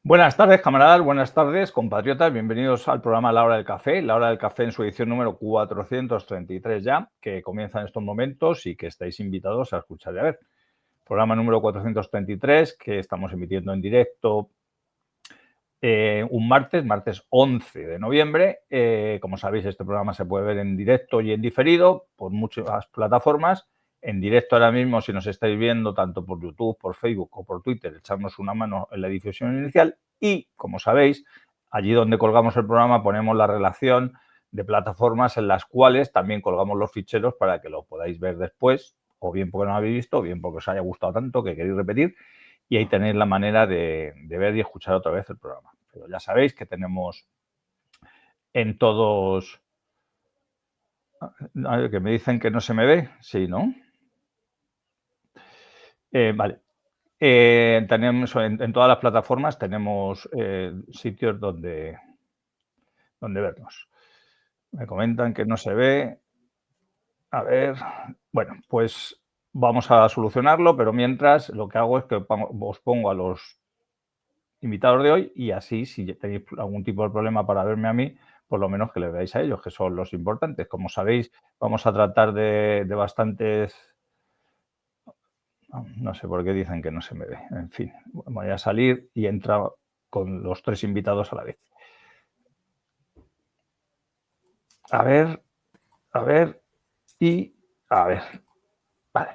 Buenas tardes, camaradas, buenas tardes, compatriotas. Bienvenidos al programa La Hora del Café. La Hora del Café en su edición número 433 ya, que comienza en estos momentos y que estáis invitados a escuchar y a ver. Programa número 433 que estamos emitiendo en directo un martes 11 de noviembre. Como sabéis, este programa se puede ver en directo y en diferido por muchas plataformas. En directo ahora mismo, si nos estáis viendo tanto por YouTube, por Facebook o por Twitter, echarnos una mano en la difusión inicial. Y, como sabéis, allí donde colgamos el programa ponemos la relación de plataformas en las cuales también colgamos los ficheros para que lo podáis ver después, o bien porque no lo habéis visto, o bien porque os haya gustado tanto que queréis repetir. Y ahí tenéis la manera de ver y escuchar otra vez el programa. Pero ya sabéis que tenemos en todos... A ver, que me dicen que no se me ve. Sí, ¿no? Vale. Tenemos en todas las plataformas tenemos sitios donde vernos. Me comentan que no se ve. A ver, bueno, pues vamos a solucionarlo, pero mientras lo que hago es que os pongo a los invitados de hoy y así, si tenéis algún tipo de problema para verme a mí, por lo menos que le veáis a ellos, que son los importantes. Como sabéis, vamos a tratar de bastantes... No sé por qué dicen que no se me ve. En fin, voy a salir y entra con los tres invitados a la vez. A ver y a ver. Vale,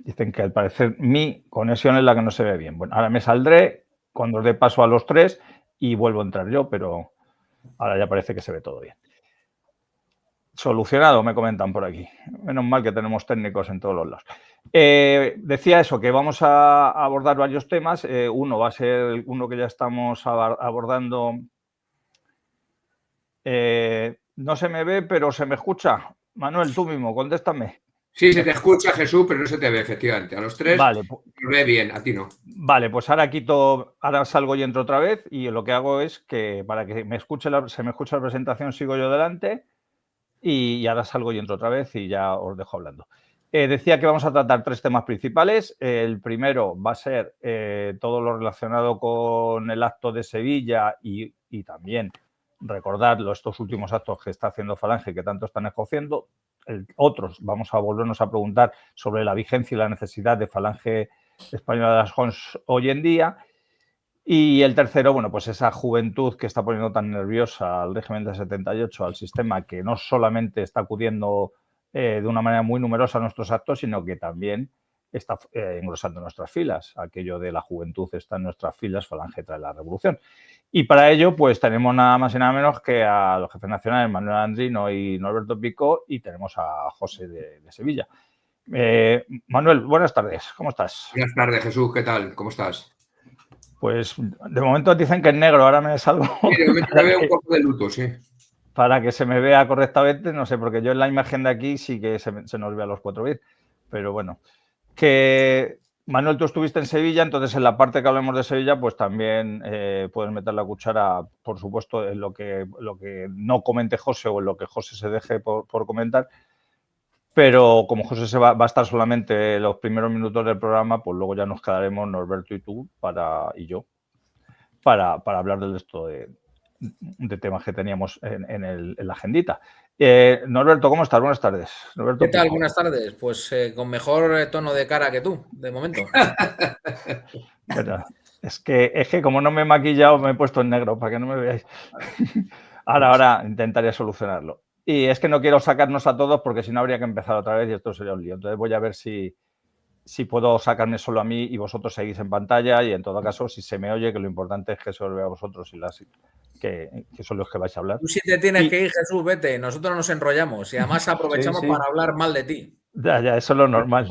dicen que al parecer mi conexión es la que no se ve bien. Bueno, ahora me saldré cuando os dé paso a los tres y vuelvo a entrar yo, pero ahora ya parece que se ve todo bien. Solucionado, me comentan por aquí. Menos mal que tenemos técnicos en todos los lados. Decía eso, que vamos a abordar varios temas. Uno va a ser uno que ya estamos abordando. No se me ve, pero se me escucha. Manuel, tú mismo, contéstame. Sí, se te escucha, Jesús, pero no se te ve, efectivamente. A los tres vale, se ve bien, a ti no. Vale, pues ahora salgo y entro otra vez y lo que hago es que para que se me escuche la presentación sigo yo delante y ahora salgo y entro otra vez y ya os dejo hablando. Decía que vamos a tratar tres temas principales. El primero va a ser todo lo relacionado con el acto de Sevilla y también recordar estos últimos actos que está haciendo Falange que tanto están negociando. Otros vamos a volvernos a preguntar sobre la vigencia y la necesidad de Falange Española de las Jons hoy en día. Y el tercero, bueno, pues esa juventud que está poniendo tan nerviosa al régimen de 78, al sistema, que no solamente está acudiendo de una manera muy numerosa a nuestros actos, sino que también está engrosando nuestras filas. Aquello de la juventud está en nuestras filas, Falange trae la revolución. Y para ello, pues tenemos nada más y nada menos que a los jefes nacionales, Manuel Andrino y Norberto Pico, y tenemos a José de Sevilla. Manuel, buenas tardes, ¿cómo estás? Buenas tardes, Jesús, ¿qué tal? ¿Cómo estás? Pues de momento dicen que es negro, ahora me salgo. Sí, de momento me veo un poco de luto, sí. Para que se me vea correctamente, no sé, porque yo en la imagen de aquí sí que se nos ve a los 4 bits, pero bueno. Que Manuel, tú estuviste en Sevilla, entonces en la parte que hablemos de Sevilla, pues también puedes meter la cuchara, por supuesto, en lo que no comente José o en lo que José se deje por comentar. Pero como José va a estar solamente los primeros minutos del programa, pues luego ya nos quedaremos Norberto y tú y yo para hablar del resto de temas que teníamos en la agendita. Norberto, ¿cómo estás? Buenas tardes. Norberto ¿Qué tal? Pico. Buenas tardes. Pues con mejor tono de cara que tú, de momento. Bueno, es que como no me he maquillado, me he puesto en negro para que no me veáis. Ahora intentaré solucionarlo. Y es que no quiero sacarnos a todos porque si no habría que empezar otra vez y esto sería un lío. Entonces voy a ver si puedo sacarme solo a mí y vosotros seguís en pantalla y en todo caso, si se me oye, que lo importante es que se os vea a vosotros y que son los que vais a hablar. Tú si te tienes que ir, Jesús, vete. Nosotros nos enrollamos y además aprovechamos Sí. para hablar mal de ti. Ya, eso es lo normal,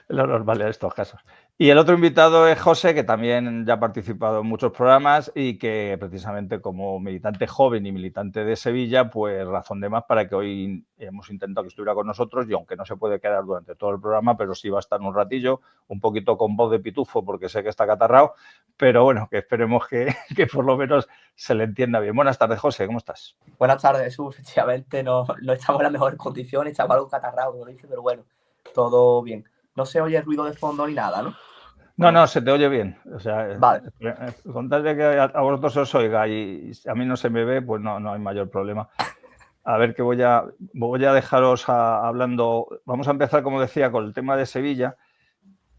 lo normal en estos casos. Y el otro invitado es José, que también ya ha participado en muchos programas y que precisamente como militante joven y militante de Sevilla, pues razón de más para que hoy hemos intentado que estuviera con nosotros y aunque no se puede quedar durante todo el programa, pero sí va a estar un ratillo, un poquito con voz de pitufo porque sé que está catarrado, pero bueno, que esperemos que por lo menos se le entienda bien. Buenas tardes, José, ¿cómo estás? Buenas tardes, Jesús. Efectivamente, no estamos en las mejores condiciones, estaba algo catarrado, como dice, pero bueno, todo bien. No se oye ruido de fondo ni nada, ¿no? No, se te oye bien. O sea, Vale. con tal de que a vosotros os oiga y a mí no se me ve, pues no hay mayor problema. A ver, que voy a dejaros hablando. Vamos a empezar, como decía, con el tema de Sevilla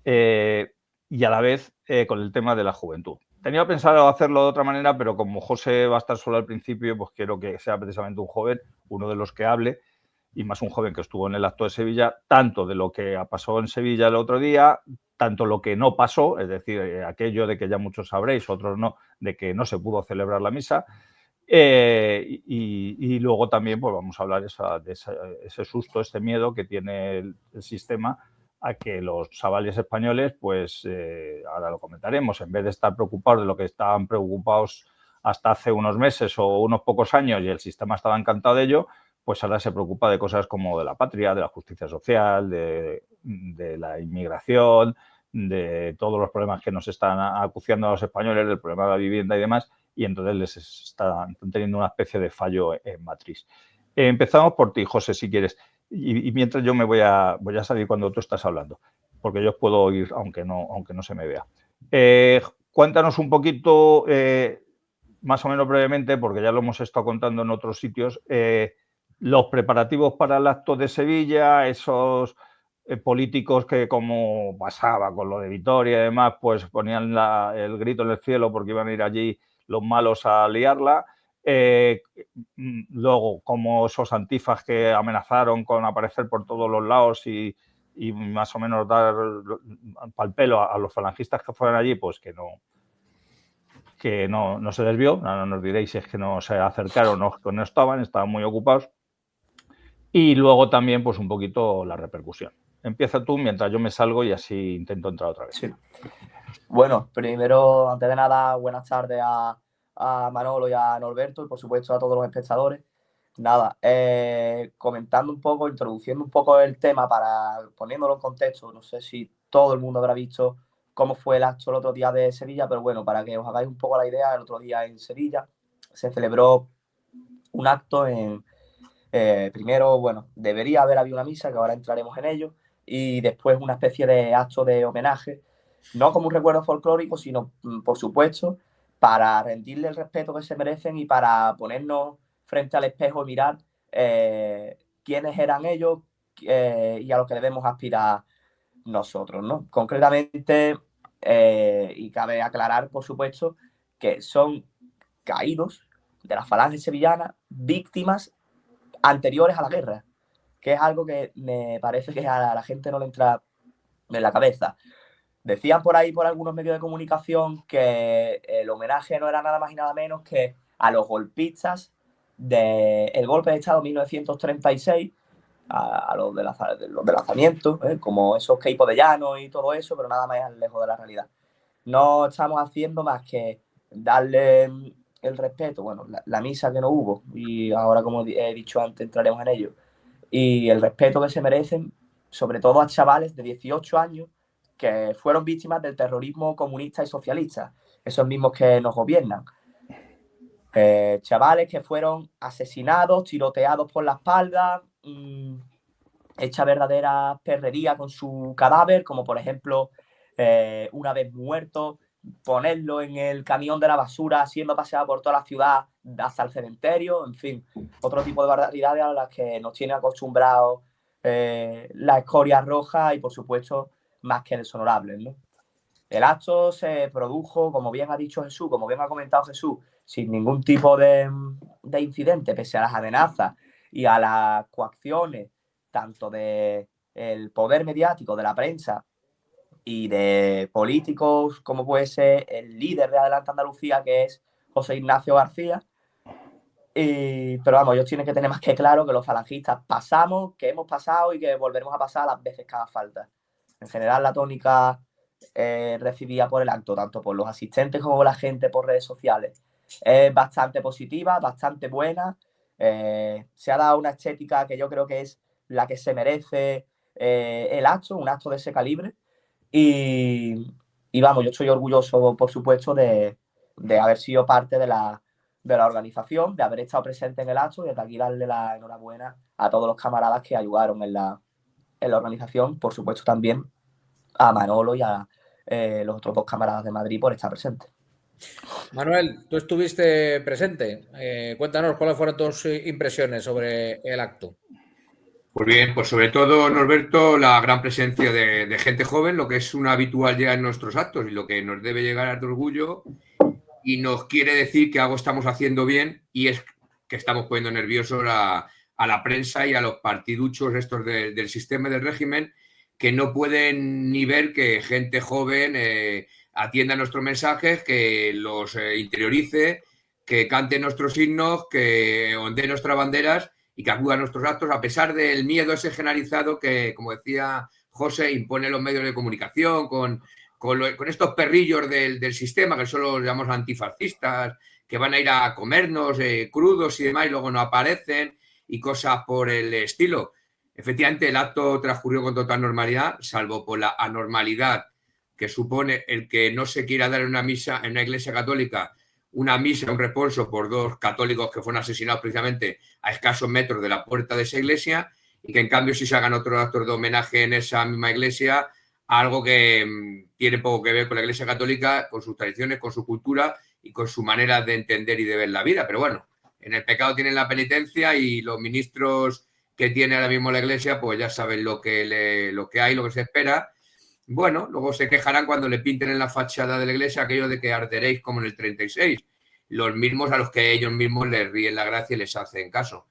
y a la vez con el tema de la juventud. Tenía pensado hacerlo de otra manera, pero como José va a estar solo al principio, pues quiero que sea precisamente un joven, uno de los que hable, y más un joven que estuvo en el acto de Sevilla, tanto de lo que pasó en Sevilla el otro día, tanto lo que no pasó, es decir, aquello de que ya muchos sabréis, otros no, de que no se pudo celebrar la misa. Y luego también pues vamos a hablar de ese susto, este miedo que tiene el sistema a que los chavales españoles, pues ahora lo comentaremos, en vez de estar preocupados de lo que estaban preocupados hasta hace unos meses o unos pocos años y el sistema estaba encantado de ello, pues ahora se preocupa de cosas como de la patria, de la justicia social, de la inmigración, de todos los problemas que nos están acuciando a los españoles, del problema de la vivienda y demás, y entonces les están teniendo una especie de fallo en matriz. Empezamos por ti, José, si quieres, y mientras yo me voy a salir cuando tú estás hablando, porque yo os puedo oír aunque no se me vea. Cuéntanos un poquito, más o menos brevemente, porque ya lo hemos estado contando en otros sitios, los preparativos para el acto de Sevilla, esos políticos que, como pasaba con lo de Vitoria y demás, pues ponían el grito en el cielo porque iban a ir allí los malos a liarla. Luego, como esos antifas que amenazaron con aparecer por todos los lados y más o menos dar pal pelo a los falangistas que fueran allí, pues que no se les vio. No nos diréis si es que no se acercaron o no estaban muy ocupados. Y luego también, pues un poquito la repercusión. Empieza tú mientras yo me salgo y así intento entrar otra vez. Sí. Bueno, primero, antes de nada, buenas tardes a Manolo y a Norberto y por supuesto a todos los espectadores. Nada, comentando un poco, introduciendo un poco el tema para poniéndolo en contexto. No sé si todo el mundo habrá visto cómo fue el acto el otro día de Sevilla, pero bueno, para que os hagáis un poco la idea, el otro día en Sevilla se celebró un acto primero, bueno, debería haber habido una misa, que ahora entraremos en ello, y después una especie de acto de homenaje, no como un recuerdo folclórico, sino, por supuesto, para rendirle el respeto que se merecen y para ponernos frente al espejo y mirar quiénes eran ellos y a lo que debemos aspirar nosotros, ¿no? Concretamente, y cabe aclarar, por supuesto, que son caídos de la falange sevillana, víctimas anteriores a la guerra, que es algo que me parece que a la gente no le entra en la cabeza. Decían por ahí, por algunos medios de comunicación, que el homenaje no era nada más y nada menos que a los golpistas del golpe de Estado de 1936, a los de lanzamientos, como esos Queipo de Llano y todo eso, pero nada más lejos de la realidad. No estamos haciendo más que darle el respeto, bueno, la misa que no hubo, y ahora, como he dicho antes, entraremos en ello, y el respeto que se merecen, sobre todo a chavales de 18 años que fueron víctimas del terrorismo comunista y socialista, esos mismos que nos gobiernan. Chavales que fueron asesinados, tiroteados por la espalda, hecha verdadera perrería con su cadáver, como por ejemplo, una vez muerto, ponerlo en el camión de la basura siendo paseado por toda la ciudad hasta el cementerio, en fin, otro tipo de barbaridades a las que nos tiene acostumbrados la escoria roja y, por supuesto, más que deshonorables, ¿no? El acto se produjo, como bien ha dicho Jesús, como bien ha comentado Jesús, sin ningún tipo de incidente, pese a las amenazas y a las coacciones, tanto del poder mediático, de la prensa y de políticos, como puede ser el líder de Adelante Andalucía, que es José Ignacio García. Pero vamos, ellos tienen que tener más que claro que los falangistas pasamos, que hemos pasado y que volveremos a pasar las veces que haga falta. En general, la tónica recibida por el acto, tanto por los asistentes como por la gente por redes sociales, es bastante positiva, bastante buena. Se ha dado una estética que yo creo que es la que se merece el acto, un acto de ese calibre. Y vamos, yo estoy orgulloso, por supuesto, de haber sido parte de la organización, de haber estado presente en el acto y de aquí darle la enhorabuena a todos los camaradas que ayudaron en la organización, por supuesto también a Manolo y a los otros dos camaradas de Madrid por estar presentes. Manuel, tú estuviste presente. Cuéntanos cuáles fueron tus impresiones sobre el acto. Pues bien, pues sobre todo, Norberto, la gran presencia de gente joven, lo que es un habitual ya en nuestros actos y lo que nos debe llegar de orgullo y nos quiere decir que algo estamos haciendo bien y es que estamos poniendo nerviosos a la prensa y a los partiduchos estos del sistema del régimen que no pueden ni ver que gente joven atienda nuestros mensajes, que los interiorice, que cante nuestros himnos, que ondee nuestras banderas y que acuda a nuestros actos a pesar del miedo ese generalizado que, como decía José, impone los medios de comunicación con estos perrillos del sistema, que son los llamamos antifascistas, que van a ir a comernos crudos y demás y luego no aparecen y cosas por el estilo. Efectivamente, el acto transcurrió con total normalidad, salvo por la anormalidad que supone el que no se quiera dar en una misa en una iglesia católica, una misa, un responso por dos católicos que fueron asesinados precisamente a escasos metros de la puerta de esa iglesia y que en cambio si se hagan otros actos de homenaje en esa misma iglesia, algo que tiene poco que ver con la Iglesia Católica, con sus tradiciones, con su cultura y con su manera de entender y de ver la vida. Pero bueno, en el pecado tienen la penitencia y los ministros que tiene ahora mismo la Iglesia, pues ya saben lo que hay, lo que se espera. Bueno, luego se quejarán cuando le pinten en la fachada de la Iglesia aquello de que arderéis como en el 36. Los mismos a los que ellos mismos les ríen la gracia y les hacen caso.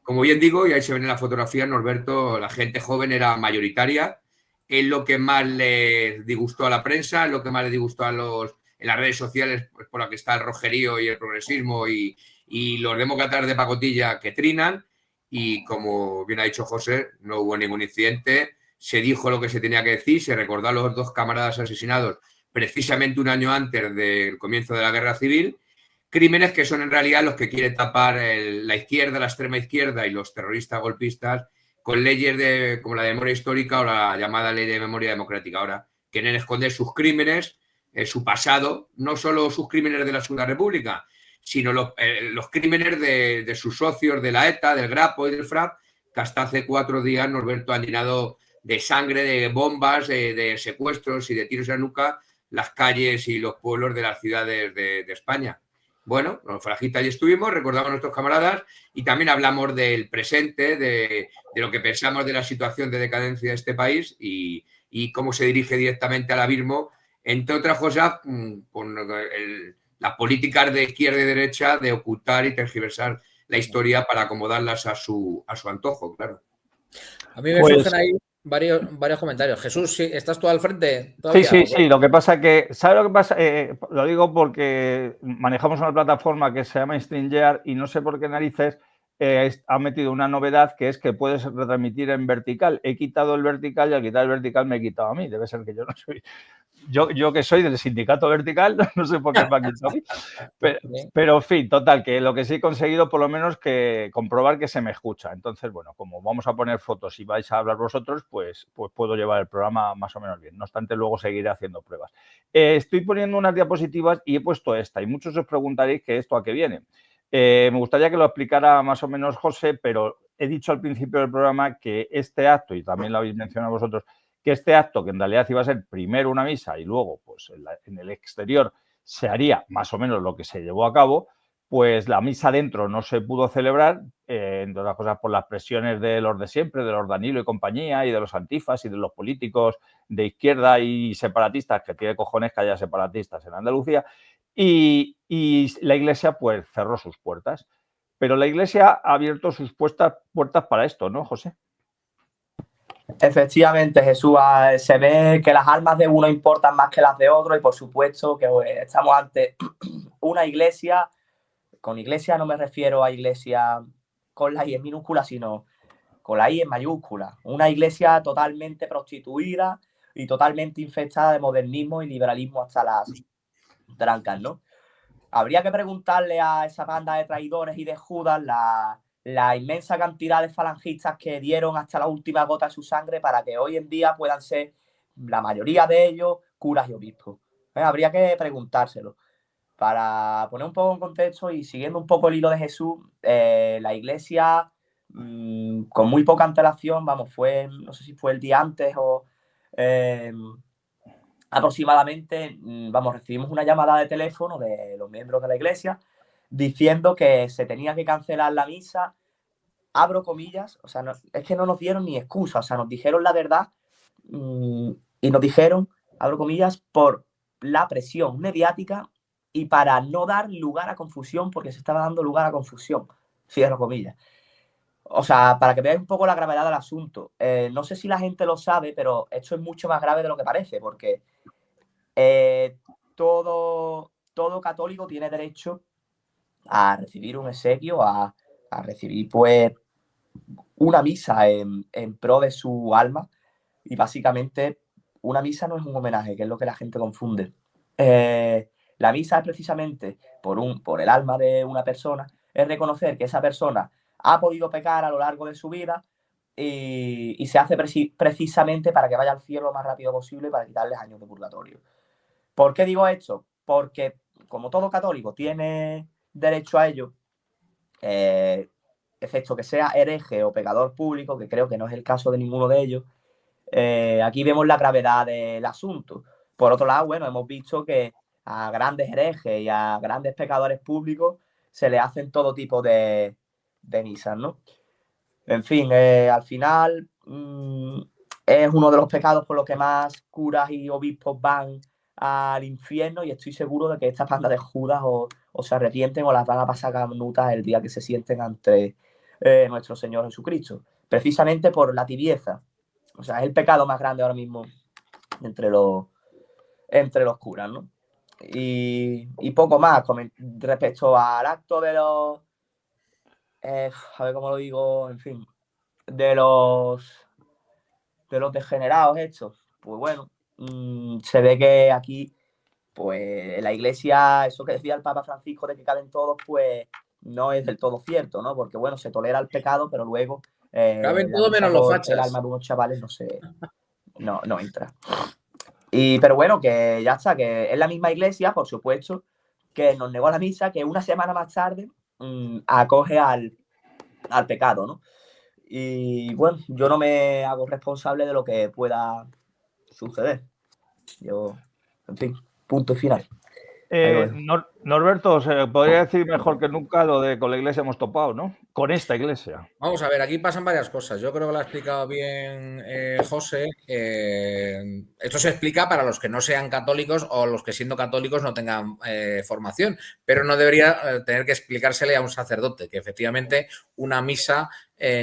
Como bien digo, y ahí se ven en la fotografía, Norberto, la gente joven era mayoritaria. Es lo que más les disgustó a la prensa, es lo que más les disgustó en las redes sociales, pues por la que está el rojerío y el progresismo y los demócratas de pacotilla que trinan. Y como bien ha dicho José, no hubo ningún incidente, se dijo lo que se tenía que decir, se recordó a los dos camaradas asesinados precisamente un año antes del comienzo de la guerra civil, crímenes que son en realidad los que quiere tapar la izquierda, la extrema izquierda y los terroristas golpistas con leyes como la de memoria histórica o la llamada ley de memoria democrática. Ahora quieren esconder sus crímenes, su pasado, no solo sus crímenes de la Segunda República, sino los crímenes de sus socios de la ETA, del Grapo y del FRAP, que hasta hace 4 días Norberto han llenado de sangre, de bombas, de secuestros y de tiros en la nuca las calles y los pueblos de las ciudades de España. Bueno, los Fragita allí estuvimos, recordamos a nuestros camaradas y también hablamos del presente, de lo que pensamos de la situación de decadencia de este país y cómo se dirige directamente al abismo, entre otras cosas, con las políticas de izquierda y derecha de ocultar y tergiversar la historia para acomodarlas a su antojo, claro. A mí me surgen ahí varios comentarios. Jesús, ¿estás tú al frente todavía? Sí. Lo que pasa que, ¿sabes lo que pasa? Lo digo porque manejamos una plataforma que se llama StreamYard y no sé por qué narices ha metido una novedad que es que puedes retransmitir en vertical. He quitado el vertical y al quitar el vertical me he quitado a mí. Debe ser que yo no soy... Yo que soy del sindicato vertical, no sé por qué me ha quitado a mí. Pero, en fin, total, que lo que sí he conseguido por lo menos que comprobar que se me escucha. Entonces, bueno, como vamos a poner fotos y vais a hablar vosotros, pues puedo llevar el programa más o menos bien. No obstante, luego seguiré haciendo pruebas. Estoy poniendo unas diapositivas y he puesto esta. Y muchos os preguntaréis que esto a qué viene. Me gustaría que lo explicara más o menos José, pero he dicho al principio del programa que este acto, y también lo habéis mencionado vosotros, que este acto, que en realidad iba a ser primero una misa y luego pues en el exterior se haría más o menos lo que se llevó a cabo, pues la misa dentro no se pudo celebrar, entre otras cosas por las presiones de los de siempre, de los Danilo y compañía, y de los antifas y de los políticos de izquierda y separatistas, que tiene cojones que haya separatistas en Andalucía, y la Iglesia pues cerró sus puertas. Pero la Iglesia ha abierto sus puertas para esto, ¿no, José? Efectivamente, Jesús, se ve que las almas de uno importan más que las de otro y por supuesto que estamos ante una iglesia. Con iglesia no me refiero a iglesia con la I en minúscula, sino con la I en mayúscula. Una iglesia totalmente prostituida y totalmente infectada de modernismo y liberalismo hasta las trancas, ¿no? Habría que preguntarle a esa banda de traidores y de Judas la inmensa cantidad de falangistas que dieron hasta la última gota de su sangre para que hoy en día puedan ser, la mayoría de ellos, curas y obispos. Habría que preguntárselo. Para poner un poco en contexto y siguiendo un poco el hilo de Jesús, la iglesia, con muy poca antelación, no sé si fue el día antes o aproximadamente, recibimos una llamada de teléfono de los miembros de la iglesia diciendo que se tenía que cancelar la misa, abro comillas, o sea, es que no nos dieron ni excusa, o sea, nos dijeron la verdad y nos dijeron, abro comillas, por la presión mediática y para no dar lugar a confusión, porque se estaba dando lugar a confusión, cierro comillas. O sea, para que veáis un poco la gravedad del asunto. No sé si la gente lo sabe, pero esto es mucho más grave de lo que parece, porque todo católico tiene derecho a recibir un exequio, a recibir pues una misa en pro de su alma. Y básicamente una misa no es un homenaje, que es lo que la gente confunde. La misa es precisamente por el alma de una persona, es reconocer que esa persona ha podido pecar a lo largo de su vida y se hace precisamente para que vaya al cielo lo más rápido posible para quitarles años de purgatorio. ¿Por qué digo esto? Porque como todo católico tiene derecho a ello, excepto que sea hereje o pecador público, que creo que no es el caso de ninguno de ellos, aquí vemos la gravedad del asunto. Por otro lado, bueno, hemos visto que a grandes herejes y a grandes pecadores públicos se le hacen todo tipo de misas, ¿no? En fin, al final es uno de los pecados por los que más curas y obispos van al infierno y estoy seguro de que esta banda de Judas o se arrepienten o las van a pasar canutas el día que se sienten ante nuestro Señor Jesucristo. Precisamente por la tibieza. O sea, es el pecado más grande ahora mismo entre los curas, ¿no? Y poco más respecto al acto de los... a ver cómo lo digo, en fin, de los degenerados estos. Pues bueno, se ve que aquí, pues la iglesia, eso que decía el Papa Francisco de que caben todos, pues no es del todo cierto, ¿no? Porque bueno, se tolera el pecado, pero luego Caben la todo misa menos los por fachas. el alma de unos chavales no entra. Pero bueno, que ya está, que es la misma iglesia, por supuesto, que nos negó la misa, que una semana más tarde acoge al pecado, ¿no? Y bueno, yo no me hago responsable de lo que pueda suceder. Yo, en fin, punto final. Norberto, se podría decir mejor que nunca lo de con la iglesia hemos topado, ¿no? Con esta iglesia. Vamos a ver, aquí pasan varias cosas. Yo creo que lo ha explicado bien José. Esto se explica para los que no sean católicos o los que siendo católicos no tengan formación, pero no debería tener que explicársele a un sacerdote, que efectivamente una misa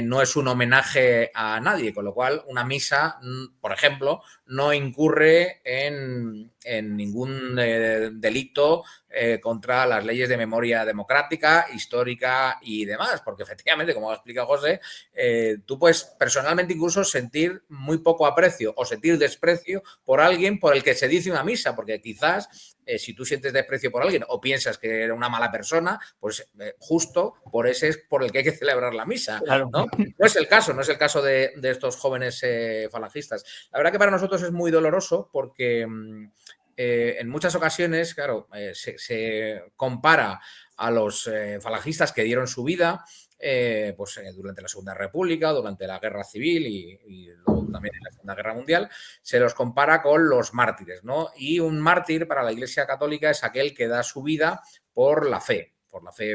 no es un homenaje a nadie, con lo cual una misa, por ejemplo, no incurre en ningún delito contra las leyes de memoria democrática, histórica y demás, porque efectivamente, como ha explicado José, tú puedes personalmente incluso sentir muy poco aprecio o sentir desprecio por alguien por el que se dice una misa, porque quizás si tú sientes desprecio por alguien o piensas que era una mala persona, pues justo por ese es por el que hay que celebrar la misa. Claro. ¿No? No es el caso de estos jóvenes falangistas. La verdad que para nosotros es muy doloroso porque en muchas ocasiones, claro, se compara a los falangistas que dieron su vida durante la Segunda República, durante la Guerra Civil y luego también en la Segunda Guerra Mundial, se los compara con los mártires, ¿no? Y un mártir para la Iglesia Católica es aquel que da su vida por la fe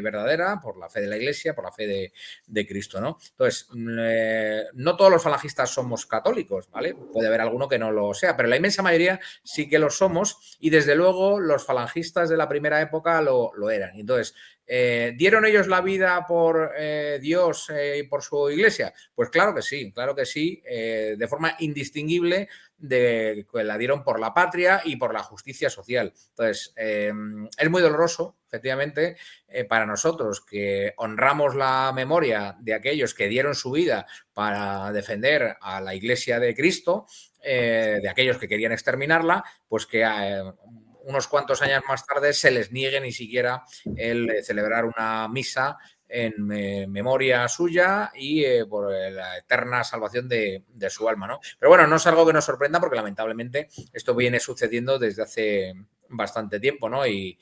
verdadera, por la fe de la Iglesia, por la fe de Cristo, ¿no? Entonces, no todos los falangistas somos católicos, ¿vale? Puede haber alguno que no lo sea, pero la inmensa mayoría sí que lo somos y desde luego los falangistas de la primera época lo eran. Entonces, ¿dieron ellos la vida por Dios y por su Iglesia? Pues claro que sí, de forma indistinguible de que la dieron por la patria y por la justicia social. Entonces, es muy doloroso, efectivamente, para nosotros que honramos la memoria de aquellos que dieron su vida para defender a la Iglesia de Cristo, de aquellos que querían exterminarla, pues que unos cuantos años más tarde se les niegue ni siquiera el celebrar una misa en memoria suya y por la eterna salvación de su alma, ¿no? Pero bueno, no es algo que nos sorprenda porque lamentablemente esto viene sucediendo desde hace bastante tiempo, ¿no? Y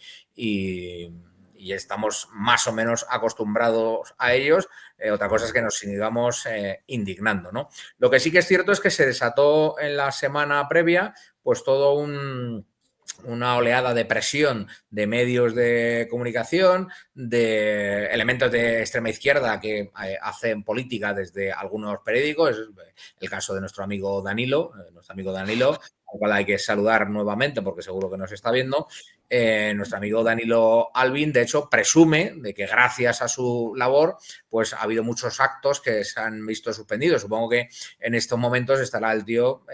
y estamos más o menos acostumbrados a ellos. Otra cosa es que nos sigamos indignando, ¿no? Lo que sí que es cierto es que se desató en la semana previa pues todo una oleada de presión de medios de comunicación, de elementos de extrema izquierda que hacen política desde algunos periódicos. Es el caso de nuestro amigo Danilo, al cual hay que saludar nuevamente porque seguro que nos está viendo. Nuestro amigo Danilo Alvin, de hecho, presume de que gracias a su labor pues ha habido muchos actos que se han visto suspendidos. Supongo que en estos momentos estará el tío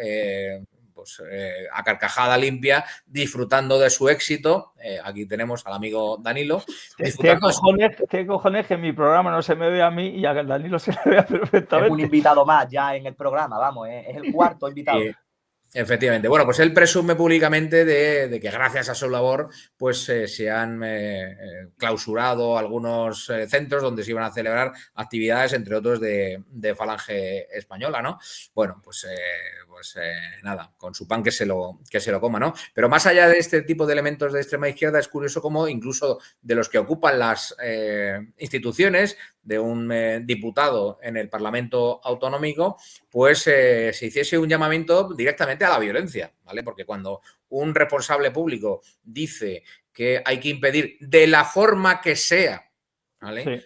a carcajada limpia, disfrutando de su éxito. Aquí tenemos al amigo Danilo. ¿Qué cojones que en mi programa no se me ve a mí y a Danilo se le vea perfectamente? Es un invitado más ya en el programa, vamos, es el cuarto invitado. Efectivamente. Bueno, pues él presume públicamente de que gracias a su labor pues se han clausurado algunos centros donde se iban a celebrar actividades, entre otros de Falange Española, ¿no? Bueno, nada, con su pan que se lo coma, ¿no? Pero más allá de este tipo de elementos de extrema izquierda, es curioso cómo incluso de los que ocupan las instituciones, de un diputado en el Parlamento Autonómico, pues se hiciese un llamamiento directamente a la violencia, ¿vale? Porque cuando un responsable público dice que hay que impedir de la forma que sea, ¿vale? Sí.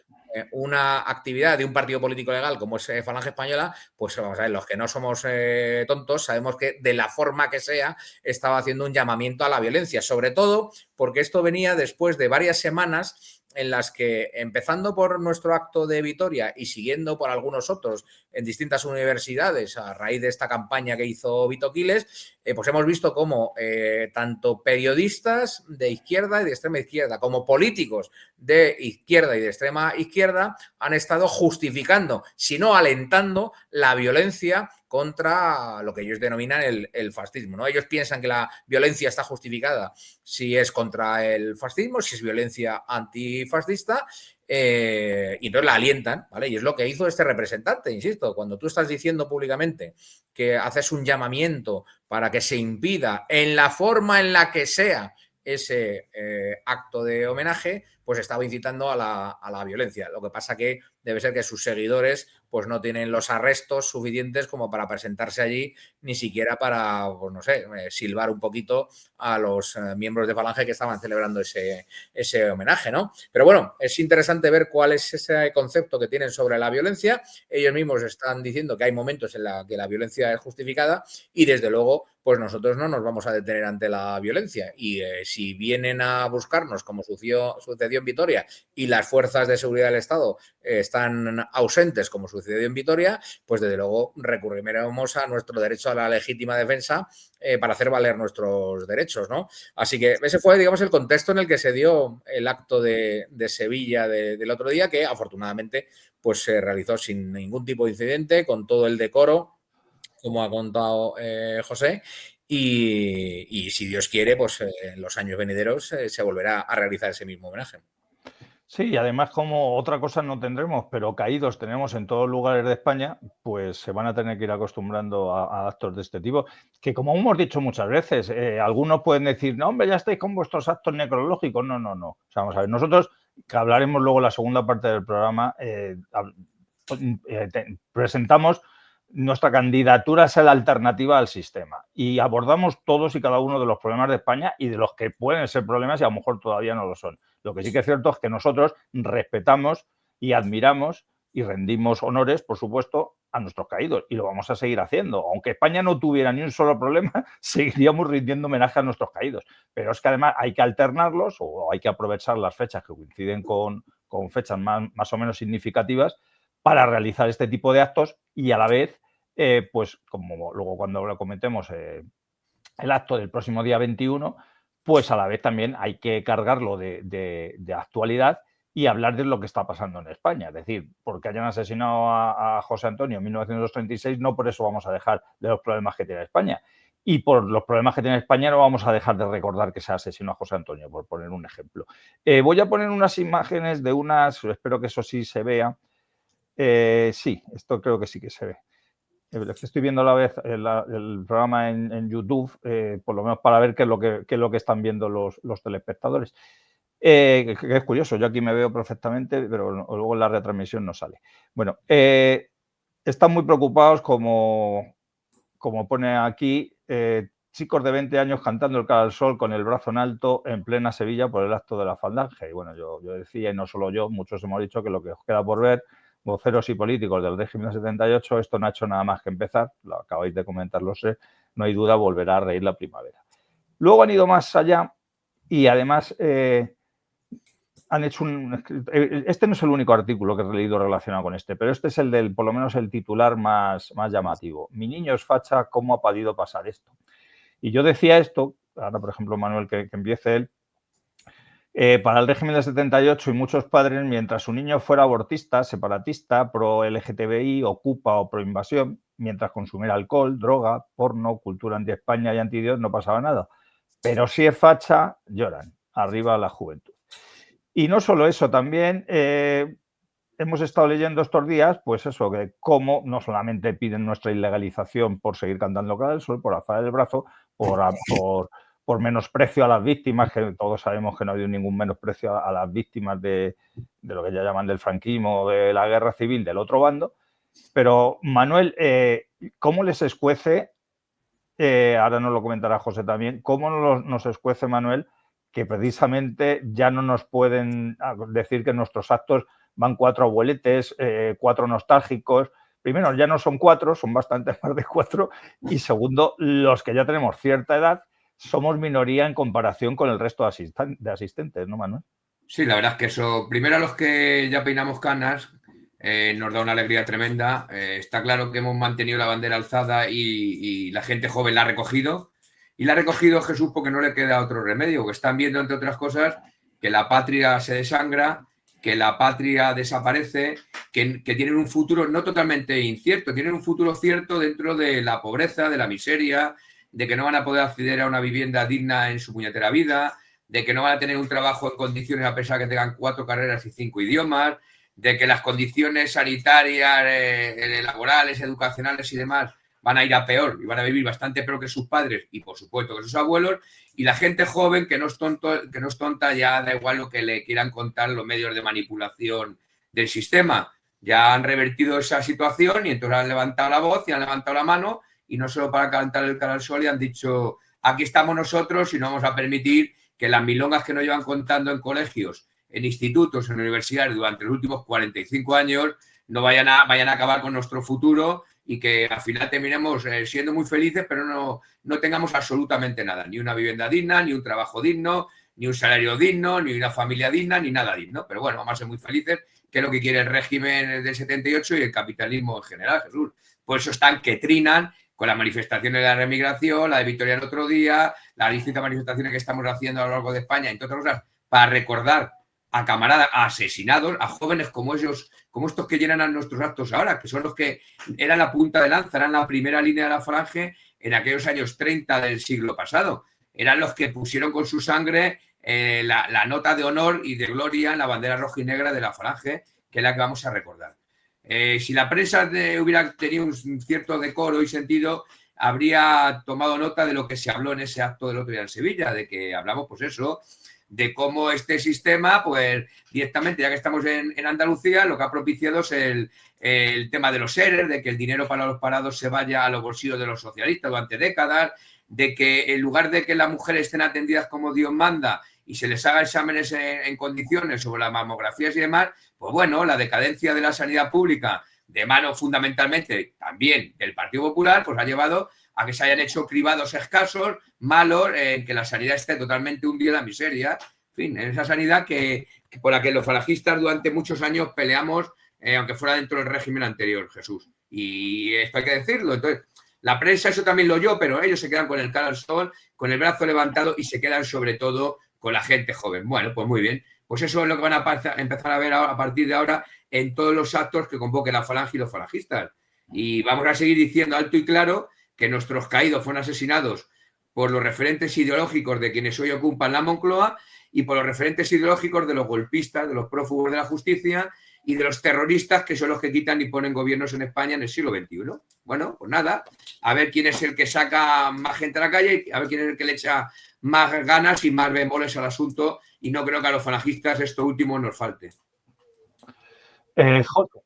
Una actividad de un partido político legal como es Falange Española, pues vamos a ver, los que no somos tontos sabemos que de la forma que sea estaba haciendo un llamamiento a la violencia, sobre todo porque esto venía después de varias semanas en las que, empezando por nuestro acto de Vitoria y siguiendo por algunos otros en distintas universidades a raíz de esta campaña que hizo Vito Quiles, pues hemos visto cómo tanto periodistas de izquierda y de extrema izquierda como políticos de izquierda y de extrema izquierda han estado justificando, si no alentando, la violencia contra lo que ellos denominan el fascismo, ¿no? Ellos piensan que la violencia está justificada si es contra el fascismo, si es violencia antifascista, y entonces la alientan, ¿vale? Y es lo que hizo este representante, insisto, cuando tú estás diciendo públicamente que haces un llamamiento para que se impida en la forma en la que sea ese acto de homenaje, pues estaba incitando a la violencia. Lo que pasa que debe ser que sus seguidores pues no tienen los arrestos suficientes como para presentarse allí, ni siquiera para, pues no sé, silbar un poquito a los miembros de Falange que estaban celebrando ese homenaje, ¿no? Pero bueno, es interesante ver cuál es ese concepto que tienen sobre la violencia. Ellos mismos están diciendo que hay momentos en los que la violencia es justificada y desde luego pues nosotros no nos vamos a detener ante la violencia y si vienen a buscarnos como sucedió en Vitoria y las fuerzas de seguridad del Estado están ausentes como sucedió en Vitoria, pues desde luego recurriremos a nuestro derecho a la legítima defensa para hacer valer nuestros derechos, ¿no? Así que ese fue, digamos, el contexto en el que se dio el acto de Sevilla del otro día, que afortunadamente pues se realizó sin ningún tipo de incidente, con todo el decoro, como ha contado José, y si Dios quiere, pues en los años venideros se volverá a realizar ese mismo homenaje. Sí, y además como otra cosa no tendremos, pero caídos tenemos en todos lugares de España, pues se van a tener que ir acostumbrando a actos de este tipo, que como hemos dicho muchas veces, algunos pueden decir, no, hombre, ya estáis con vuestros actos necrológicos. No, no, no. O sea, vamos a ver, nosotros, que hablaremos luego en la segunda parte del programa, presentamos nuestra candidatura es la alternativa al sistema y abordamos todos y cada uno de los problemas de España y de los que pueden ser problemas y a lo mejor todavía no lo son. Lo que sí que es cierto es que nosotros respetamos y admiramos y rendimos honores, por supuesto, a nuestros caídos y lo vamos a seguir haciendo. Aunque España no tuviera ni un solo problema, seguiríamos rindiendo homenaje a nuestros caídos. Pero es que además hay que alternarlos o hay que aprovechar las fechas que coinciden con fechas más o menos significativas para realizar este tipo de actos y a la vez, pues como luego cuando lo comentemos el acto del próximo día 21, pues a la vez también hay que cargarlo de actualidad y hablar de lo que está pasando en España. Es decir, porque hayan asesinado a José Antonio en 1936, no por eso vamos a dejar de los problemas que tiene España. Y por los problemas que tiene España no vamos a dejar de recordar que se asesinó a José Antonio, por poner un ejemplo. Voy a poner unas imágenes de espero que eso sí se vea. Sí, esto creo que sí que se ve. Estoy viendo a la vez el programa en YouTube, por lo menos para ver qué es lo que están viendo los telespectadores. Que es curioso, yo aquí me veo perfectamente, pero luego en la retransmisión no sale. Bueno, están muy preocupados, como pone aquí, chicos de 20 años cantando el cara al sol con el brazo en alto en plena Sevilla por el acto de la Falange. Y bueno, yo decía, y no solo yo, muchos hemos dicho que lo que os queda por ver, voceros y políticos del régimen del 78, esto no ha hecho nada más que empezar, lo acabáis de comentar, lo sé, no hay duda, volverá a reír la primavera. Luego han ido más allá y además han hecho este no es el único artículo que he leído relacionado con este, pero este es el del, por lo menos el titular más llamativo. Mi niño es facha, ¿cómo ha podido pasar esto? Y yo decía esto, ahora por ejemplo Manuel que empiece él, para el régimen del 78 y muchos padres, mientras su niño fuera abortista, separatista, pro LGTBI, ocupa o pro invasión, mientras consumiera alcohol, droga, porno, cultura anti-España y anti-Dios, no pasaba nada. Pero si es facha, lloran. Arriba la juventud. Y no solo eso, también hemos estado leyendo estos días, pues eso, que cómo no solamente piden nuestra ilegalización por seguir cantando Cara del Sol, por alzar el brazo, por menosprecio a las víctimas, que todos sabemos que no ha habido ningún menosprecio a las víctimas de lo que ya llaman del franquismo, de la guerra civil del otro bando. Pero, Manuel, ¿cómo les escuece? Ahora nos lo comentará José también, ¿cómo nos escuece, Manuel, que precisamente ya no nos pueden decir que nuestros actos van 4 abueletes, 4 nostálgicos? Primero, ya no son 4, son bastante más de 4. Y segundo, los que ya tenemos cierta edad, somos minoría en comparación con el resto de asistentes, ¿no, Manuel? Sí, la verdad es que eso, primero a los que ya peinamos canas, nos da una alegría tremenda. Está claro que hemos mantenido la bandera alzada y la gente joven la ha recogido. Y la ha recogido Jesús porque no le queda otro remedio, que están viendo, entre otras cosas, que la patria se desangra, que la patria desaparece, que tienen un futuro no totalmente incierto, tienen un futuro cierto dentro de la pobreza, de la miseria, de que no van a poder acceder a una vivienda digna en su puñetera vida, de que no van a tener un trabajo en condiciones a pesar de que tengan 4 carreras y 5 idiomas, de que las condiciones sanitarias, laborales, educacionales y demás van a ir a peor y van a vivir bastante peor que sus padres y, por supuesto, que sus abuelos. Y la gente joven, que no es tonta, ya da igual lo que le quieran contar los medios de manipulación del sistema. Ya han revertido esa situación y entonces han levantado la voz y han levantado la mano y no solo para cantar el cara al sol y han dicho, aquí estamos nosotros y no vamos a permitir que las milongas que nos llevan contando en colegios, en institutos, en universidades durante los últimos 45 años no vayan a acabar con nuestro futuro y que al final terminemos siendo muy felices, pero no tengamos absolutamente nada, ni una vivienda digna, ni un trabajo digno, ni un salario digno, ni una familia digna, ni nada digno. Pero bueno, vamos a ser muy felices, que es lo que quiere el régimen del 78 y el capitalismo en general, Jesús. Por eso están que trinan con las manifestaciones de la remigración, la de Victoria el otro día, las distintas manifestaciones que estamos haciendo a lo largo de España, entre otras cosas, para recordar a camaradas, a asesinados, a jóvenes como ellos, como estos que llenan a nuestros actos ahora, que son los que eran la punta de lanza, eran la primera línea de la Falange en aquellos años 30 del siglo pasado. Eran los que pusieron con su sangre la nota de honor y de gloria en la bandera roja y negra de la Falange, que es la que vamos a recordar. Si la prensa hubiera tenido un cierto decoro y sentido, habría tomado nota de lo que se habló en ese acto del otro día en Sevilla, de que hablamos, pues eso, de cómo este sistema, pues directamente, ya que estamos en Andalucía, lo que ha propiciado es el tema de los ERE, de que el dinero para los parados se vaya a los bolsillos de los socialistas durante décadas, de que en lugar de que las mujeres estén atendidas como Dios manda y se les haga exámenes en condiciones sobre las mamografías y demás, pues bueno, la decadencia de la sanidad pública, de mano fundamentalmente también del Partido Popular, pues ha llevado a que se hayan hecho cribados escasos, malos, que la sanidad esté totalmente hundida en la miseria. En fin, en esa sanidad por la que los falangistas durante muchos años peleamos, aunque fuera dentro del régimen anterior, Jesús. Y esto hay que decirlo. Entonces, la prensa eso también lo oyó, pero ellos se quedan con el cara al sol, con el brazo levantado y se quedan sobre todo con la gente joven. Bueno, pues muy bien. Pues eso es lo que van a empezar a ver a partir de ahora en todos los actos que convoque la Falange y los falangistas. Y vamos a seguir diciendo alto y claro que nuestros caídos fueron asesinados por los referentes ideológicos de quienes hoy ocupan la Moncloa y por los referentes ideológicos de los golpistas, de los prófugos de la justicia y de los terroristas, que son los que quitan y ponen gobiernos en España en el siglo XXI. Bueno, pues nada, a ver quién es el que saca más gente a la calle, a ver quién es el que le echa más ganas y más bemoles al asunto, y no creo que a los falangistas esto último nos falte. José,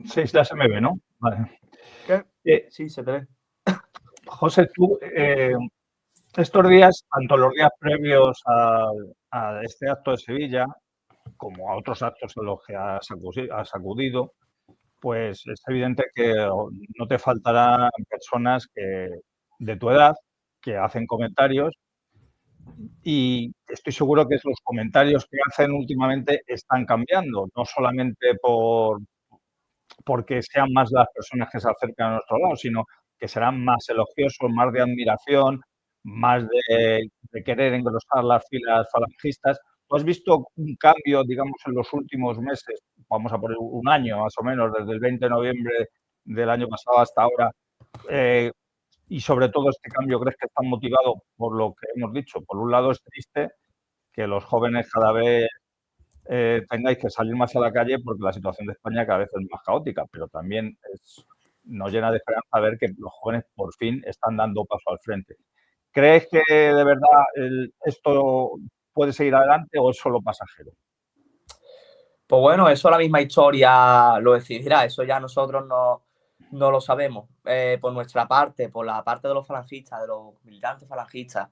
sí, ya se me ve, ¿no? Vale. ¿Qué? Sí, se te ve. José, tú, estos días, tanto los días previos a este acto de Sevilla, como a otros actos en los que has acudido, pues es evidente que no te faltarán personas de tu edad que hacen comentarios, y estoy seguro que los comentarios que hacen últimamente están cambiando, no solamente porque sean más las personas que se acercan a nuestro lado, sino que serán más elogiosos, más de admiración, más de querer engrosar las filas falangistas. ¿Tú has visto un cambio, digamos, en los últimos meses? Vamos a poner un año más o menos, desde el 20 de noviembre del año pasado hasta ahora. Y sobre todo este cambio, ¿crees que está motivado por lo que hemos dicho? Por un lado es triste que los jóvenes cada vez tengáis que salir más a la calle porque la situación de España cada vez es más caótica, pero también nos llena de esperanza ver que los jóvenes por fin están dando paso al frente. ¿Crees que de verdad esto puede seguir adelante o es solo pasajero? Pues bueno, eso la misma historia lo decidirá, eso ya nosotros no lo sabemos. Por nuestra parte, por la parte de los falangistas, de los militantes falangistas,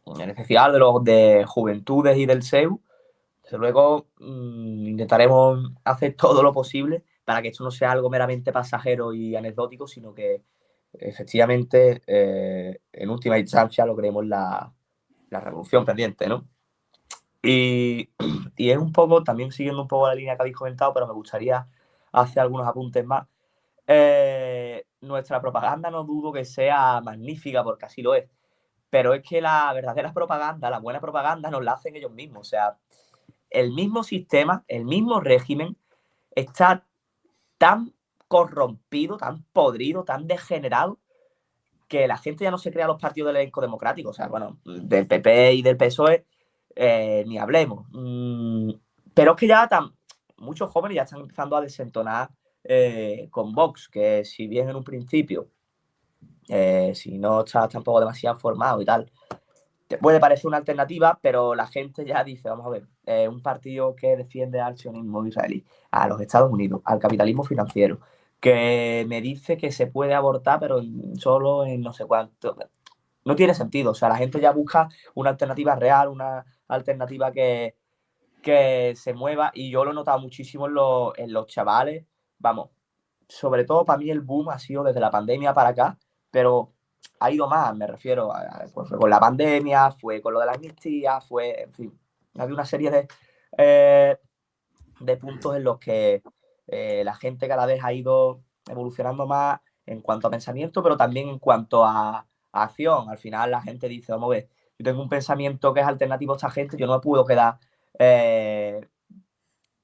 en especial de los de Juventudes y del SEU, desde luego intentaremos hacer todo lo posible para que esto no sea algo meramente pasajero y anecdótico, sino que efectivamente, en última instancia, logremos la revolución pendiente, ¿no? Y es un poco, también siguiendo un poco la línea que habéis comentado, pero me gustaría hacer algunos apuntes más. Nuestra propaganda no dudo que sea magnífica, porque así lo es, pero es que la verdadera propaganda, la buena propaganda, nos la hacen ellos mismos. O sea, el mismo sistema, el mismo régimen está tan corrompido, tan podrido, tan degenerado, que la gente ya no se crea los partidos del elenco democrático. O sea, bueno, del PP y del PSOE ni hablemos. Pero es que ya muchos jóvenes ya están empezando a desentonar con Vox, que si bien en un principio, si no estás tampoco demasiado formado y tal, te puede parecer una alternativa, pero la gente ya dice, vamos a ver, un partido que defiende al sionismo israelí, a los Estados Unidos, al capitalismo financiero, que me dice que se puede abortar, pero solo en no sé cuánto. No tiene sentido. O sea, la gente ya busca una alternativa real, una alternativa que se mueva, y yo lo he notado muchísimo en los chavales. Vamos, sobre todo para mí el boom ha sido desde la pandemia para acá, pero ha ido más, me refiero, pues fue con la pandemia, fue con lo de la amnistía, fue, en fin, había una serie de puntos en los que la gente cada vez ha ido evolucionando más en cuanto a pensamiento, pero también en cuanto a acción. Al final la gente dice, vamos a ver, yo tengo un pensamiento que es alternativo a esta gente, yo no me puedo quedar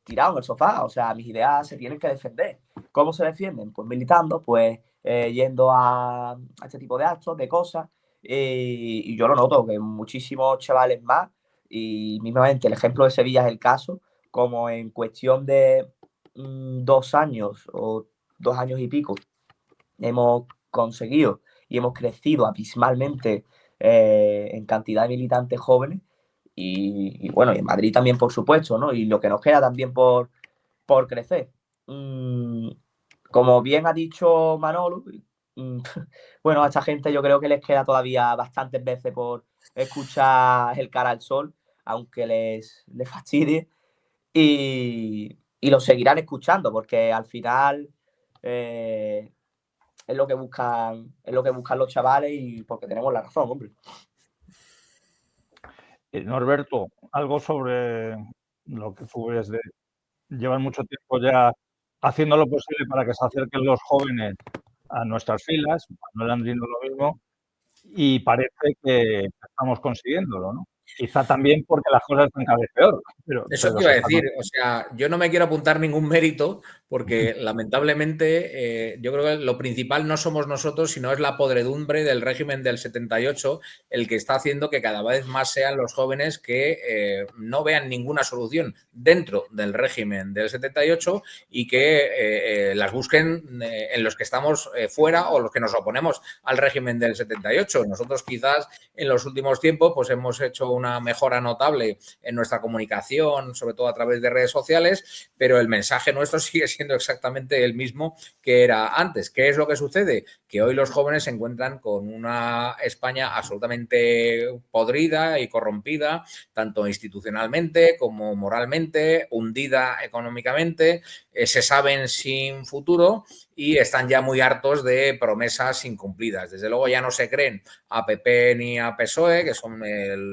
tirado en el sofá. O sea, mis ideas se tienen que defender. ¿Cómo se defienden? Pues militando, pues yendo a este tipo de actos, de cosas. Y yo lo noto, que muchísimos chavales más, y mismamente el ejemplo de Sevilla es el caso, como en cuestión de 2 años o 2 años y pico, hemos conseguido y hemos crecido abismalmente en cantidad de militantes jóvenes. Y bueno, y en Madrid también, por supuesto, ¿no? Y lo que nos queda también por crecer. Como bien ha dicho Manolo, bueno, a esta gente yo creo que les queda todavía bastantes veces por escuchar el cara al sol, aunque les fastidie, y lo seguirán escuchando, porque al final es lo que buscan los chavales, y porque tenemos la razón, hombre. Norberto, algo sobre lo que tú ves de llevar mucho tiempo ya haciendo lo posible para que se acerquen los jóvenes a nuestras filas, Manuel Andrino lo mismo, y parece que estamos consiguiéndolo, ¿no? Quizá también porque las cosas están cada vez peor. Eso te iba a decir, o sea, yo no me quiero apuntar ningún mérito porque lamentablemente yo creo que lo principal no somos nosotros, sino es la podredumbre del régimen del 78 el que está haciendo que cada vez más sean los jóvenes que no vean ninguna solución dentro del régimen del 78 y que las busquen en los que estamos fuera o los que nos oponemos al régimen del 78. Nosotros quizás en los últimos tiempos pues hemos hecho una mejora notable en nuestra comunicación, sobre todo a través de redes sociales, pero el mensaje nuestro sigue siendo exactamente el mismo que era antes. ¿Qué es lo que sucede? Que hoy los jóvenes se encuentran con una España absolutamente podrida y corrompida, tanto institucionalmente como moralmente, hundida económicamente, se saben sin futuro y están ya muy hartos de promesas incumplidas. Desde luego ya no se creen a PP ni a PSOE, que son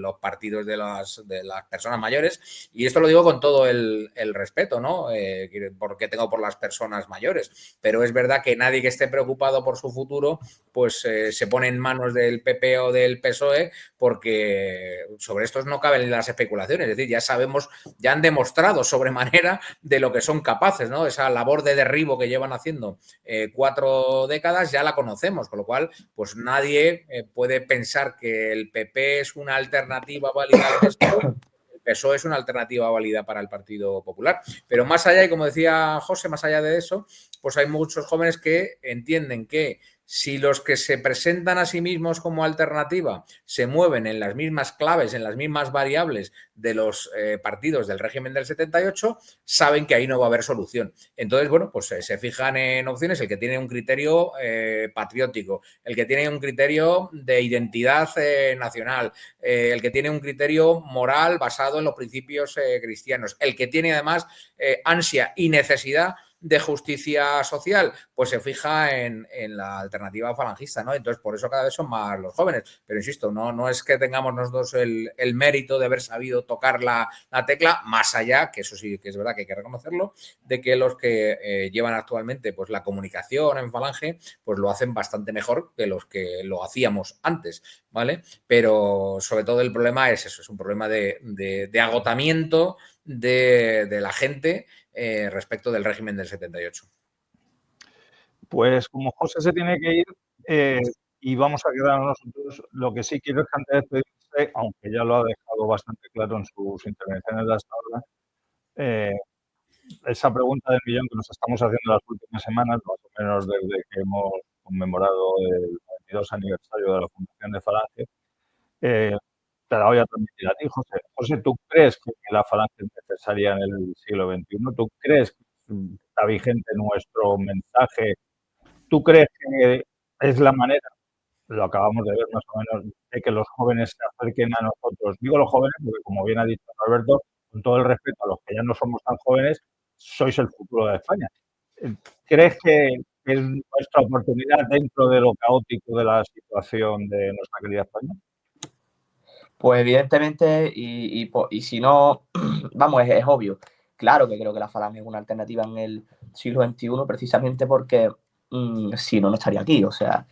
los partidos de las personas mayores, y esto lo digo con todo el respeto, ¿no? Porque tengo por las personas mayores, pero es verdad que nadie que esté preocupado por su futuro pues se pone en manos del PP o del PSOE, porque sobre estos no caben las especulaciones, es decir, ya sabemos, ya han demostrado sobremanera de lo que son capaces, ¿no? Esa labor de derribo que llevan haciendo 4 décadas ya la conocemos, con lo cual pues nadie puede pensar que el PP es una alternativa válida al PSOE. El PSOE es una alternativa válida para el Partido Popular. Pero más allá, y como decía José, más allá de eso, pues hay muchos jóvenes que entienden que si los que se presentan a sí mismos como alternativa se mueven en las mismas claves, en las mismas variables de los partidos del régimen del 78, saben que ahí no va a haber solución. Entonces, bueno, pues se fijan en opciones, el que tiene un criterio patriótico, el que tiene un criterio de identidad nacional, el que tiene un criterio moral basado en los principios cristianos, el que tiene además ansia y necesidad de justicia social, pues se fija en la alternativa falangista, ¿no? Entonces, por eso cada vez son más los jóvenes. Pero insisto, no es que tengamos nosotros el mérito de haber sabido tocar la tecla, más allá, que eso sí que es verdad que hay que reconocerlo, de que los que llevan actualmente pues la comunicación en Falange, pues lo hacen bastante mejor que los que lo hacíamos antes, ¿vale? Pero sobre todo el problema es eso, es un problema de agotamiento de la gente respecto del régimen del 78. Pues como José se tiene que ir y vamos a quedarnos nosotros, lo que sí quiero es que antes de despedirse, aunque ya lo ha dejado bastante claro en sus intervenciones de hasta ahora, esa pregunta del millón que nos estamos haciendo las últimas semanas, más o menos desde que hemos conmemorado el 92 aniversario de la fundación de Falange, te la voy a transmitir a ti, José. José, ¿tú crees que la Falange es necesaria en el siglo XXI? ¿Tú crees que está vigente nuestro mensaje? ¿Tú crees que es la manera, lo acabamos de ver más o menos, de que los jóvenes se acerquen a nosotros? Digo los jóvenes porque, como bien ha dicho Alberto, con todo el respeto a los que ya no somos tan jóvenes, sois el futuro de España. ¿Crees que es nuestra oportunidad dentro de lo caótico de la situación de nuestra querida España? Pues evidentemente, y si no, vamos, es obvio. Claro que creo que la Falange es una alternativa en el siglo XXI precisamente porque si no, no estaría aquí. O sea,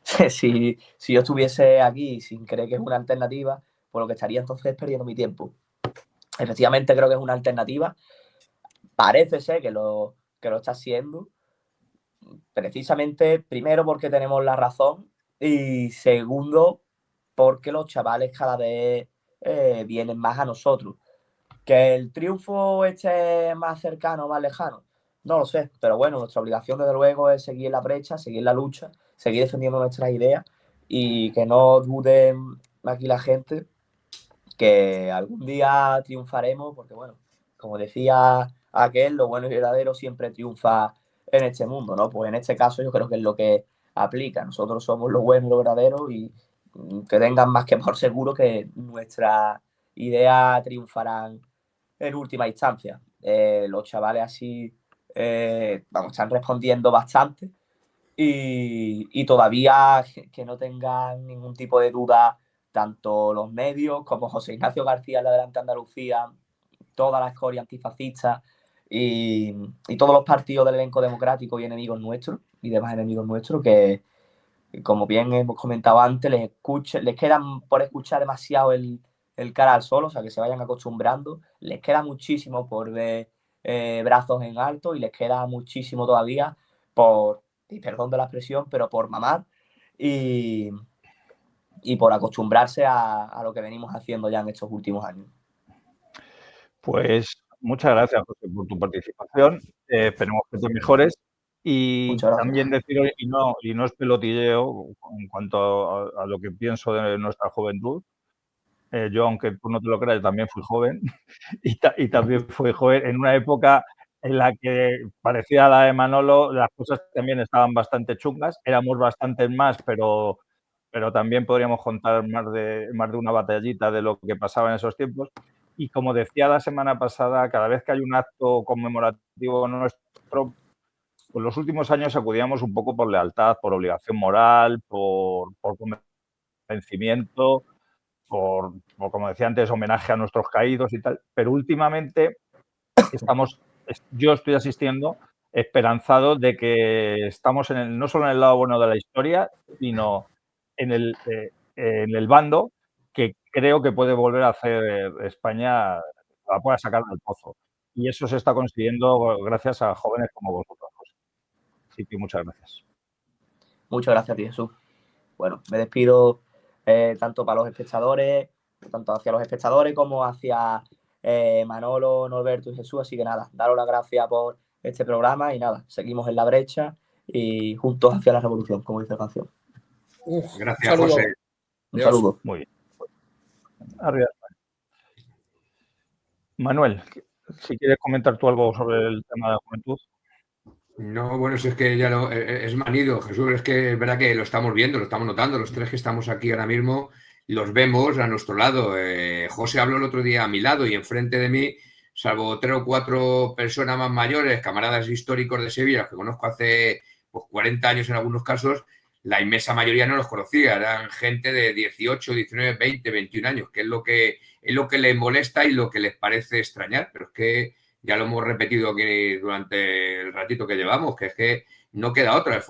si yo estuviese aquí sin creer que es una alternativa, pues lo que estaría entonces es perdiendo mi tiempo. Efectivamente creo que es una alternativa. Parece ser que lo está haciendo. Precisamente, primero, porque tenemos la razón y segundo, porque los chavales cada vez vienen más a nosotros. Que el triunfo esté más cercano o más lejano, no lo sé, pero bueno, nuestra obligación desde luego es seguir la brecha, seguir la lucha, seguir defendiendo nuestras ideas y que no duden aquí la gente que algún día triunfaremos, porque bueno, como decía aquel, lo bueno y verdadero siempre triunfa en este mundo, ¿no? Pues en este caso yo creo que es lo que aplica. Nosotros somos lo bueno y lo verdadero y que tengan más que por seguro que nuestras ideas triunfarán en última instancia. Los chavales así, están respondiendo bastante y todavía que no tengan ningún tipo de duda tanto los medios como José Ignacio García en la Adelante Andalucía, toda la escoria antifascista y todos los partidos del elenco democrático y enemigos nuestros y demás enemigos nuestros que, como bien hemos comentado antes, les quedan por escuchar demasiado el el cara al sol, o sea, que se vayan acostumbrando. Les queda muchísimo por ver brazos en alto y les queda muchísimo todavía por, y perdón de la expresión, pero por mamar y, y por acostumbrarse a lo que venimos haciendo ya en estos últimos años. Pues muchas gracias, José, por tu participación. Esperemos que te mejores. Y Muchas gracias. también decir, y no es pelotilleo en cuanto a lo que pienso de nuestra juventud. Yo, aunque tú no te lo creas, también fui joven y también fui joven en una época en la que parecía la de Manolo, las cosas también estaban bastante chungas, éramos bastantes más, pero también podríamos contar más de una batallita de lo que pasaba en esos tiempos. Y como decía la semana pasada, cada vez que hay un acto conmemorativo nuestro, pues los últimos años acudíamos un poco por lealtad, por obligación moral, por convencimiento, por, como decía antes, homenaje a nuestros caídos y tal. Pero últimamente yo estoy asistiendo esperanzado de que estamos no solo en el lado bueno de la historia, sino en el bando que creo que puede volver a hacer España, la pueda sacar del pozo. Y eso se está consiguiendo gracias a jóvenes como vosotros. Así que muchas gracias. Muchas gracias a ti, Jesús. Bueno, me despido tanto para los espectadores, tanto hacia los espectadores como hacia Manolo, Norberto y Jesús. Así que nada, daros las gracias por este programa y nada, seguimos en la brecha y juntos hacia la revolución, como dice la canción. Gracias, José. Un saludo. Muy bien. Arriba. Manuel, si quieres comentar tú algo sobre el tema de la juventud. No, bueno, si es que ya es manido, Jesús, es que es verdad que lo estamos viendo, lo estamos notando, los tres que estamos aquí ahora mismo los vemos a nuestro lado. José habló el otro día a mi lado y enfrente de mí, salvo 3 o 4 personas más mayores, camaradas históricos de Sevilla, que conozco hace pues, 40 años en algunos casos, la inmensa mayoría no los conocía, eran gente de 18, 19, 20, 21 años, que es lo que les molesta y lo que les parece extrañar, pero es que ya lo hemos repetido aquí durante el ratito que llevamos, que es que no queda otra.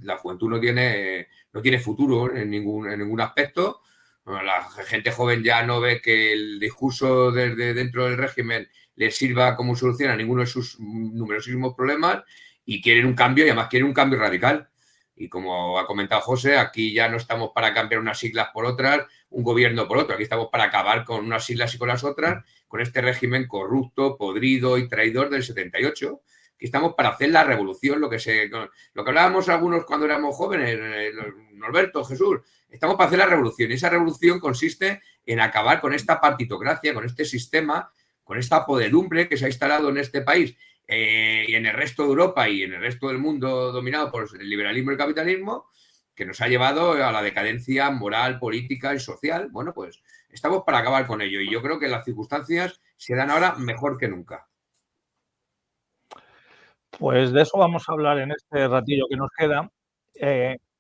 La juventud no tiene futuro en ningún aspecto. La gente joven ya no ve que el discurso desde dentro del régimen les sirva como solución a ninguno de sus numerosísimos problemas y quieren un cambio y además quieren un cambio radical. Y como ha comentado José, aquí ya no estamos para cambiar unas siglas por otras, un gobierno por otro. Aquí estamos para acabar con unas siglas y con las otras, con este régimen corrupto, podrido y traidor del 78. Aquí estamos para hacer la revolución, lo que hablábamos algunos cuando éramos jóvenes, Norberto, Jesús. Estamos para hacer la revolución y esa revolución consiste en acabar con esta partitocracia, con este sistema, con esta podredumbre que se ha instalado en este país y en el resto de Europa y en el resto del mundo dominado por el liberalismo y el capitalismo, que nos ha llevado a la decadencia moral, política y social. Bueno, pues estamos para acabar con ello y yo creo que las circunstancias se dan ahora mejor que nunca. Pues de eso vamos a hablar en este ratillo que nos queda.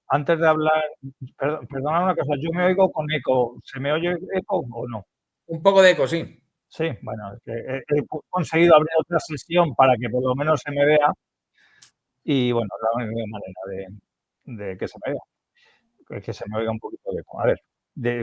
Antes de hablar, perdona una cosa, yo me oigo con eco. ¿Se me oye eco o no? Un poco de eco, sí. Sí, bueno, he conseguido abrir otra sesión para que por lo menos se me vea y bueno, la única manera de que se me vea, que se me oiga un poquito de eco. A ver,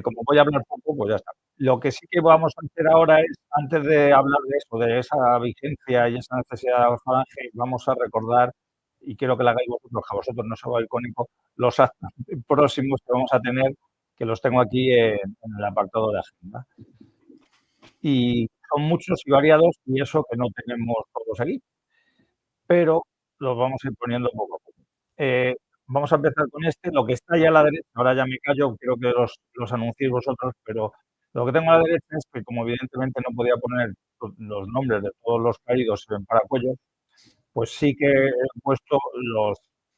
como voy a hablar poco, pues ya está. Lo que sí que vamos a hacer ahora es, antes de hablar de eso, de esa vigencia y esa necesidad de la falange, vamos a recordar, y quiero que lo hagáis vosotros, que a vosotros no se va icónico, los actos próximos que vamos a tener, que los tengo aquí en el apartado de agenda. Y son muchos y variados, y eso que no tenemos todos aquí, pero los vamos a ir poniendo poco a poco. Vamos a empezar con lo que está ahí a la derecha, ahora ya me callo, creo que los anunciéis vosotros, pero lo que tengo a la derecha es que, como evidentemente no podía poner los nombres de todos los caídos en Paracuellos, pues sí que he puesto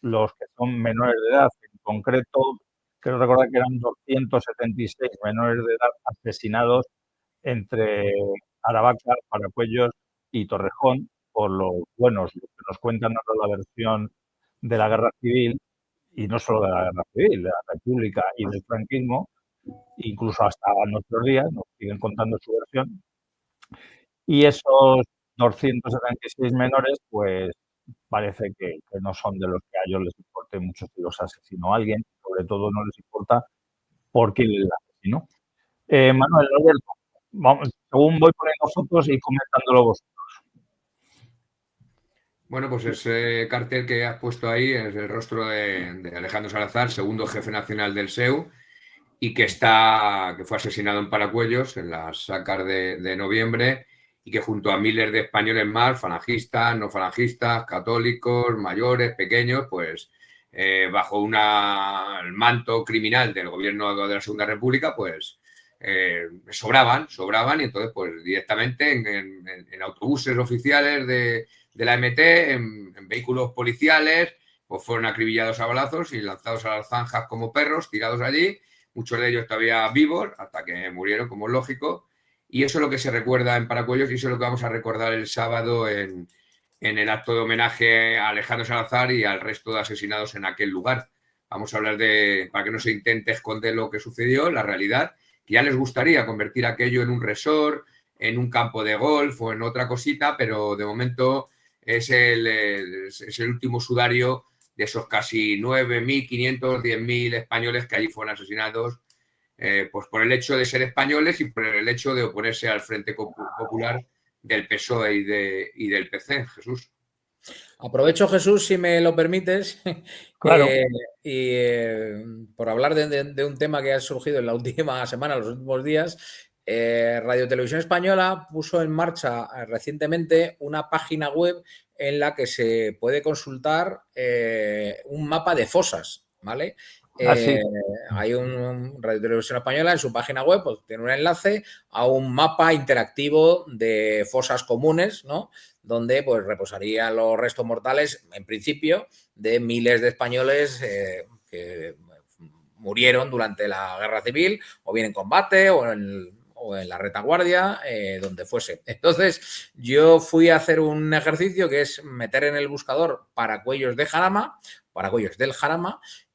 los que son menores de edad. En concreto, creo recordar que eran 276 menores de edad asesinados entre Aravaca, Paracuellos y Torrejón, por los buenos, los que nos cuentan ahora la versión de la guerra civil, y no solo de la guerra civil, de la República y del franquismo, incluso hasta nuestros días, nos siguen contando su versión. Y esos 276 menores, pues parece que no son de los que a ellos les importe mucho si los asesinó alguien, sobre todo no les importa por quién les asesinó. Manuel, Alberto, vamos, según voy poniendo fotos y comentándolo vosotros. Bueno, pues ese cartel que has puesto ahí es el rostro de Alejandro Salazar, segundo jefe nacional del SEU, y que fue asesinado en Paracuellos en las SACAR de noviembre, y que junto a miles de españoles más, falangistas, no falangistas, católicos, mayores, pequeños, pues bajo el manto criminal del gobierno de la Segunda República, pues sobraban, y entonces pues directamente en autobuses oficiales de la MT, en vehículos policiales, pues fueron acribillados a balazos y lanzados a las zanjas como perros, tirados allí, muchos de ellos todavía vivos, hasta que murieron, como es lógico, y eso es lo que se recuerda en Paracuellos, y eso es lo que vamos a recordar el sábado en el acto de homenaje a Alejandro Salazar y al resto de asesinados en aquel lugar. Vamos a hablar para que no se intente esconder lo que sucedió, la realidad, que ya les gustaría convertir aquello en un resort, en un campo de golf o en otra cosita, pero de momento es el último sudario de esos casi 9.500, 10.000 españoles que allí fueron asesinados, pues por el hecho de ser españoles y por el hecho de oponerse al Frente Popular del PSOE y del PC, Jesús. Aprovecho, Jesús, si me lo permites, Claro. Por hablar de un tema que ha surgido en la última semana, los últimos días. Radio Televisión Española puso en marcha recientemente una página web en la que se puede consultar un mapa de fosas, ¿vale? Sí. Hay un Radio Televisión Española en su página web, pues tiene un enlace a un mapa interactivo de fosas comunes, ¿no? Donde pues reposarían los restos mortales, en principio, de miles de españoles que murieron durante la Guerra Civil, o bien en combate, o en la retaguardia, donde fuese. Entonces, yo fui a hacer un ejercicio que es meter en el buscador Paracuellos del Jarama,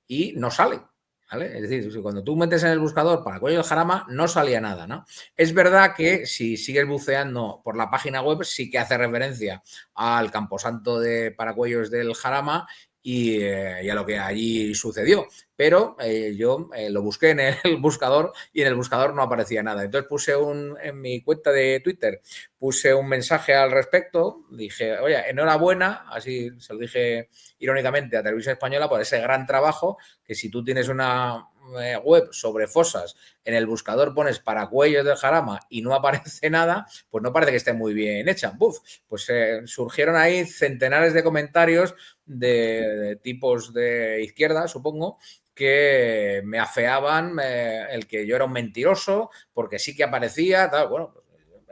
y no sale. ¿Vale? Es decir, cuando tú metes en el buscador Paracuellos del Jarama, no salía nada, ¿no? Es verdad que si sigues buceando por la página web, sí que hace referencia al camposanto de Paracuellos del Jarama y a lo que allí sucedió. Pero yo lo busqué en el buscador y en el buscador no aparecía nada. Entonces puse en mi cuenta de Twitter, puse un mensaje al respecto, dije, oye, enhorabuena, así se lo dije irónicamente a Televisión Española por ese gran trabajo, que si tú tienes una web sobre fosas, en el buscador pones Paracuellos del Jarama y no aparece nada, pues no parece que esté muy bien hecha. Buf, pues surgieron ahí centenares de comentarios de tipos de izquierda, supongo, que me afeaban el que yo era un mentiroso, porque sí que aparecía, tal. Bueno, pues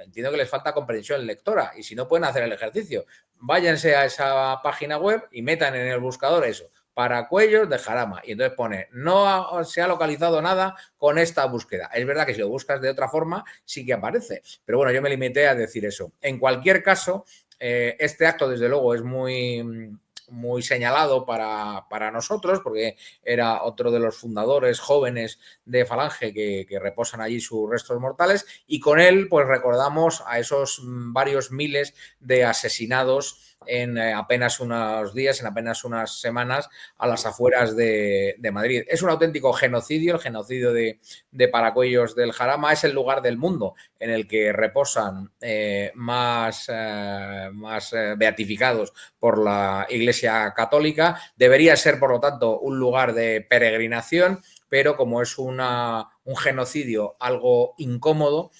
entiendo que les falta comprensión lectora, y si no pueden hacer el ejercicio, váyanse a esa página web y metan en el buscador eso, Paracuellos de Jarama, y entonces pone, no se ha localizado nada con esta búsqueda. Es verdad que si lo buscas de otra forma sí que aparece, pero bueno, yo me limité a decir eso. En cualquier caso, este acto desde luego es muy señalado para nosotros, porque era otro de los fundadores jóvenes de Falange que reposan allí sus restos mortales, y con él pues recordamos a esos varios miles de asesinados en apenas unos días, en apenas unas semanas, a las afueras de Madrid. Es un auténtico genocidio, el genocidio de Paracuellos del Jarama. Es el lugar del mundo en el que reposan más beatificados por la Iglesia Católica. Debería ser, por lo tanto, un lugar de peregrinación, pero como es un genocidio algo incómodo,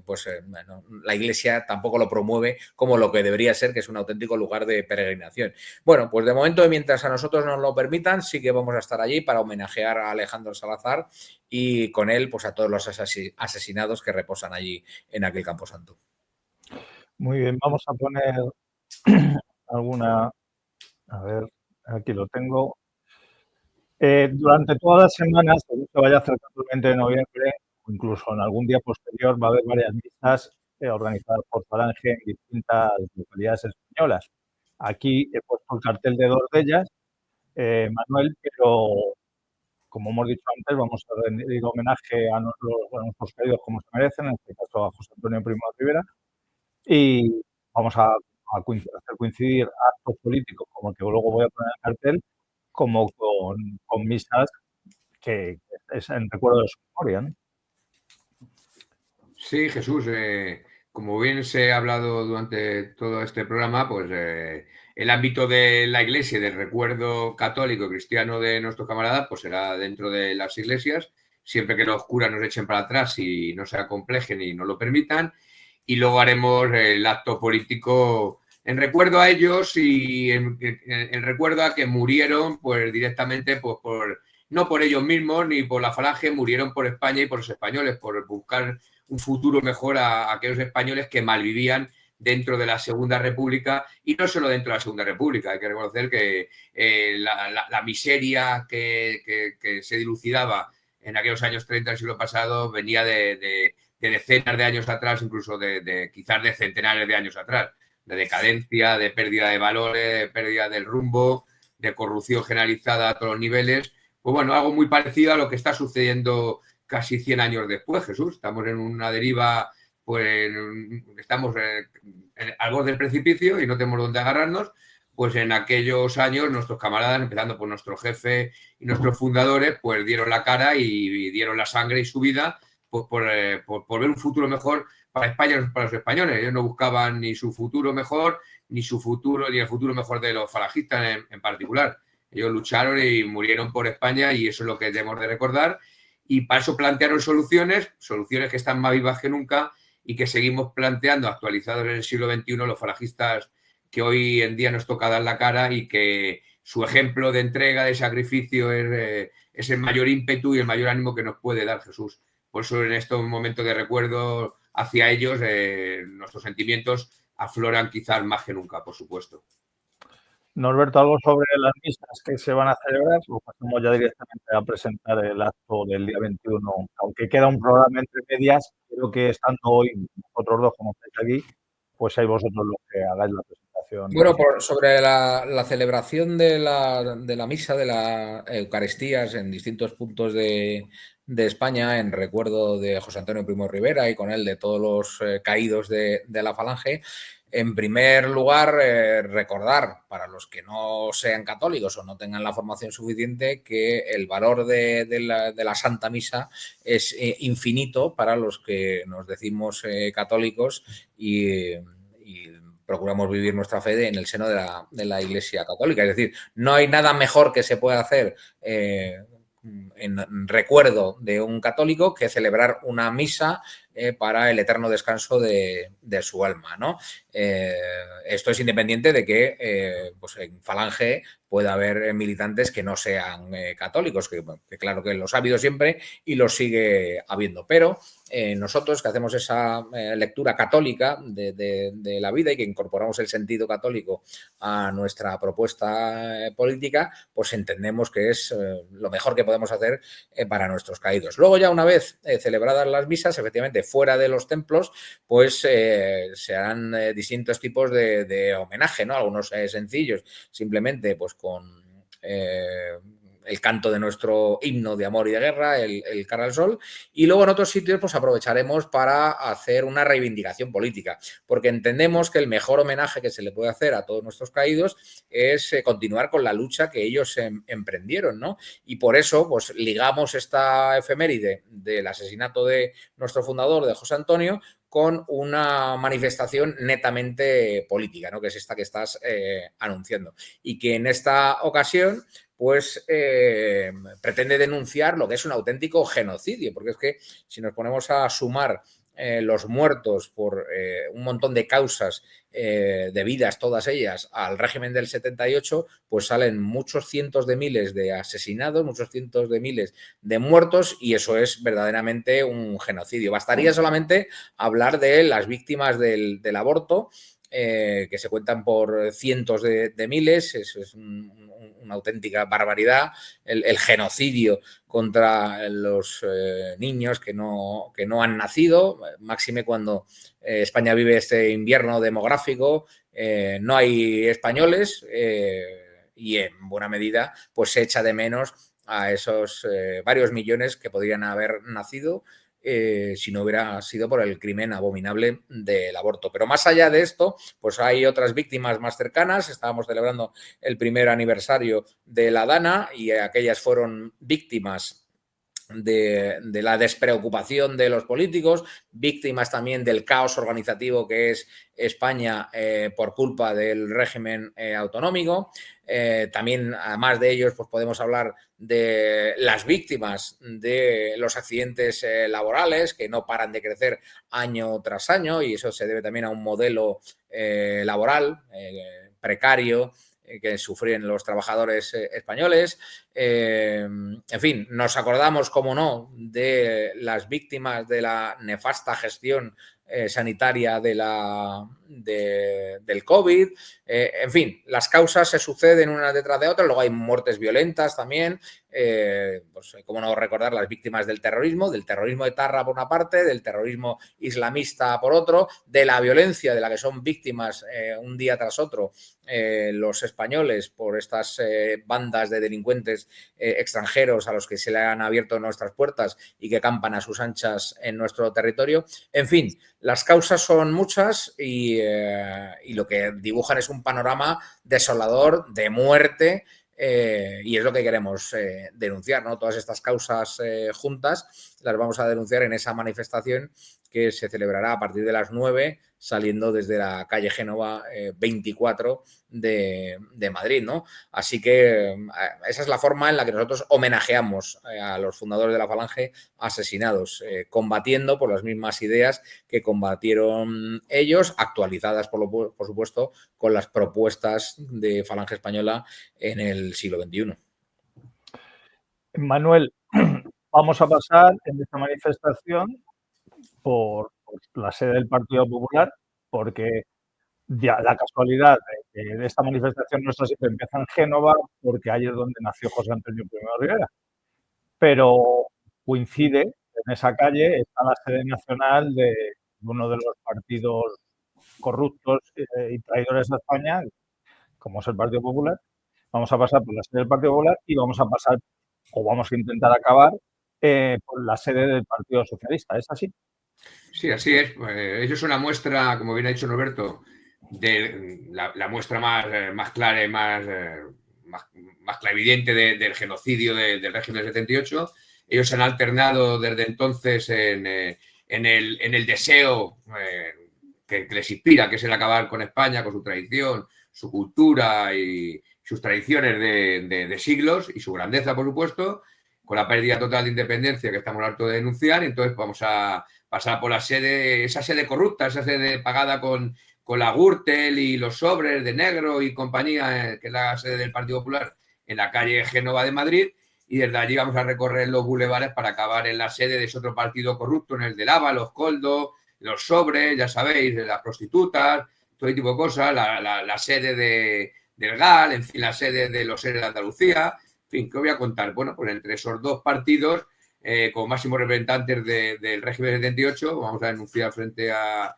bueno, la Iglesia tampoco lo promueve como lo que debería ser, que es un auténtico lugar de peregrinación. Bueno, pues de momento, mientras a nosotros nos lo permitan, sí que vamos a estar allí para homenajear a Alejandro Salazar y con él pues a todos los asesinados que reposan allí en aquel camposanto. Muy bien, vamos a poner alguna, a ver, aquí lo tengo. Durante todas las semanas, según se vaya acercando el 20 de noviembre, o incluso en algún día posterior, va a haber varias misas organizadas por Falange en distintas localidades españolas. Aquí he puesto el cartel de dos de ellas, Manuel, pero como hemos dicho antes, vamos a rendir homenaje a nuestros queridos como se merecen, en este caso a José Antonio Primo de Rivera, y vamos a hacer coincidir actos políticos, como el que luego voy a poner en el cartel, como con misas que es en recuerdo de su memoria, ¿no? Sí, Jesús, como bien se ha hablado durante todo este programa, pues el ámbito de la iglesia y del recuerdo católico y cristiano de nuestros camaradas, pues será dentro de las iglesias, siempre que los curas nos echen para atrás y no se acomplejen y no lo permitan. Y luego haremos el acto político en recuerdo a ellos y en recuerdo a que murieron pues directamente pues, no por ellos mismos ni por la Falange, murieron por España y por los españoles, por buscar un futuro mejor a aquellos españoles que malvivían dentro de la Segunda República y no solo dentro de la Segunda República. Hay que reconocer que la miseria que se dilucidaba en aquellos años 30 del siglo pasado venía de decenas de años atrás, incluso quizás de centenares de años atrás, de decadencia, de pérdida de valores, de pérdida del rumbo, de corrupción generalizada a todos los niveles. Pues bueno, algo muy parecido a lo que está sucediendo casi 100 años después, Jesús. Estamos en una deriva, pues estamos al borde del precipicio y no tenemos dónde agarrarnos. Pues en aquellos años nuestros camaradas, empezando por nuestro jefe y nuestros fundadores, pues dieron la cara y dieron la sangre y su vida pues, por ver un futuro mejor para España y para los españoles. Ellos no buscaban ni su futuro mejor, ni el futuro mejor de los falangistas en particular. Ellos lucharon y murieron por España y eso es lo que debemos de recordar. Y para eso plantearon soluciones que están más vivas que nunca y que seguimos planteando, actualizados en el siglo XXI, los falangistas que hoy en día nos toca dar la cara y que su ejemplo de entrega, de sacrificio es el mayor ímpetu y el mayor ánimo que nos puede dar Jesús. Por eso en estos momentos de recuerdo hacia ellos, nuestros sentimientos afloran quizás más que nunca, por supuesto. Norberto, algo sobre las misas que se van a celebrar, o pasamos ya directamente a presentar el acto del día 21, aunque queda un programa entre medias, creo que estando hoy vosotros dos como estáis aquí, pues hay vosotros los que hagáis la presentación. Bueno, sobre la celebración de la misa, de las Eucaristías en distintos puntos de España, en recuerdo de José Antonio Primo Rivera y con él de todos los caídos de la Falange. En primer lugar, recordar para los que no sean católicos o no tengan la formación suficiente que el valor de la Santa Misa es infinito para los que nos decimos católicos y procuramos vivir nuestra fe en el seno de la Iglesia Católica. Es decir, no hay nada mejor que se pueda hacer en recuerdo de un católico que celebrar una misa para el eterno descanso de su alma, ¿no? Esto es independiente de que pues en Falange pueda haber militantes que no sean católicos, que claro que los ha habido siempre y los sigue habiendo, pero nosotros que hacemos esa lectura católica de la vida y que incorporamos el sentido católico a nuestra propuesta política, pues entendemos que es lo mejor que podemos hacer para nuestros caídos. Luego ya una vez celebradas las misas, efectivamente fuera de los templos, pues se harán distintos tipos de homenaje, ¿no? Algunos sencillos, simplemente pues con el canto de nuestro himno de amor y de guerra, el Cara al Sol, y luego en otros sitios pues aprovecharemos para hacer una reivindicación política, porque entendemos que el mejor homenaje que se le puede hacer a todos nuestros caídos es continuar con la lucha que ellos emprendieron, ¿no? Y por eso pues ligamos esta efeméride del asesinato de nuestro fundador, de José Antonio, con una manifestación netamente política, ¿no? Que es esta que estás anunciando. Y que en esta ocasión pues pretende denunciar lo que es un auténtico genocidio, porque es que si nos ponemos a sumar los muertos por un montón de causas debidas, todas ellas, al régimen del 78, pues salen muchos cientos de miles de asesinados, muchos cientos de miles de muertos y eso es verdaderamente un genocidio. Bastaría solamente hablar de las víctimas del aborto, que se cuentan por cientos de miles, eso es una auténtica barbaridad, el genocidio contra los niños que no han nacido, máxime cuando España vive este invierno demográfico, no hay españoles y en buena medida pues se echa de menos a esos varios millones que podrían haber nacido si no hubiera sido por el crimen abominable del aborto. Pero más allá de esto, pues hay otras víctimas más cercanas. Estábamos celebrando el primer aniversario de la Dana y aquellas fueron víctimas de la despreocupación de los políticos, víctimas también del caos organizativo que es España por culpa del régimen autonómico. También, además de ellos, pues podemos hablar de las víctimas de los accidentes laborales que no paran de crecer año tras año, y eso se debe también a un modelo laboral precario que sufren los trabajadores españoles. En fin, nos acordamos, como no, de las víctimas de la nefasta gestión sanitaria del COVID. En fin, las causas se suceden una detrás de otra, luego hay muertes violentas también, pues cómo no recordar las víctimas del terrorismo etarra por una parte, del terrorismo islamista por otro, de la violencia de la que son víctimas un día tras otro los españoles por estas bandas de delincuentes extranjeros a los que se le han abierto nuestras puertas y que campan a sus anchas en nuestro territorio. En fin, las causas son muchas y lo que dibujan es un panorama desolador de muerte. Y es lo que queremos denunciar, ¿no? Todas estas causas juntas las vamos a denunciar en esa manifestación que se celebrará a partir de las 9, saliendo desde la calle Génova 24 de Madrid, ¿no? Así que esa es la forma en la que nosotros homenajeamos a los fundadores de la Falange asesinados, combatiendo por las mismas ideas que combatieron ellos, actualizadas, por supuesto, con las propuestas de Falange Española en el siglo XXI. Manuel, vamos a pasar en esta manifestación por la sede del Partido Popular, porque ya la casualidad de esta manifestación nuestra siempre empieza en Génova, porque ahí es donde nació José Antonio I Rivera. Pero coincide, en esa calle está la sede nacional de uno de los partidos corruptos y traidores de España, como es el Partido Popular. Vamos a pasar por la sede del Partido Popular y vamos a pasar, o vamos a intentar acabar, por la sede del Partido Socialista. ¿Es así? Sí, así es. Eso es una muestra, como bien ha dicho Norberto, de la muestra más clara y más clarividente del genocidio del régimen del 78. Ellos se han alternado desde entonces en el deseo que les inspira, que es el acabar con España, con su tradición, su cultura y sus tradiciones de siglos y su grandeza, por supuesto, con la pérdida total de independencia que estamos hartos de denunciar. Entonces vamos a pasar por la sede, esa sede corrupta, esa sede pagada con la Gürtel y los sobres de negro y compañía, que es la sede del Partido Popular, en la calle Génova de Madrid, y desde allí vamos a recorrer los bulevares para acabar en la sede de ese otro partido corrupto, en el de Lava, los Coldo, los sobres, ya sabéis, de las prostitutas, todo ese tipo de cosas, la sede del GAL, en fin, la sede de los seres de Andalucía. En fin, ¿qué voy a contar? Bueno, pues entre esos dos partidos, como máximos representantes del régimen 78, vamos a denunciar frente a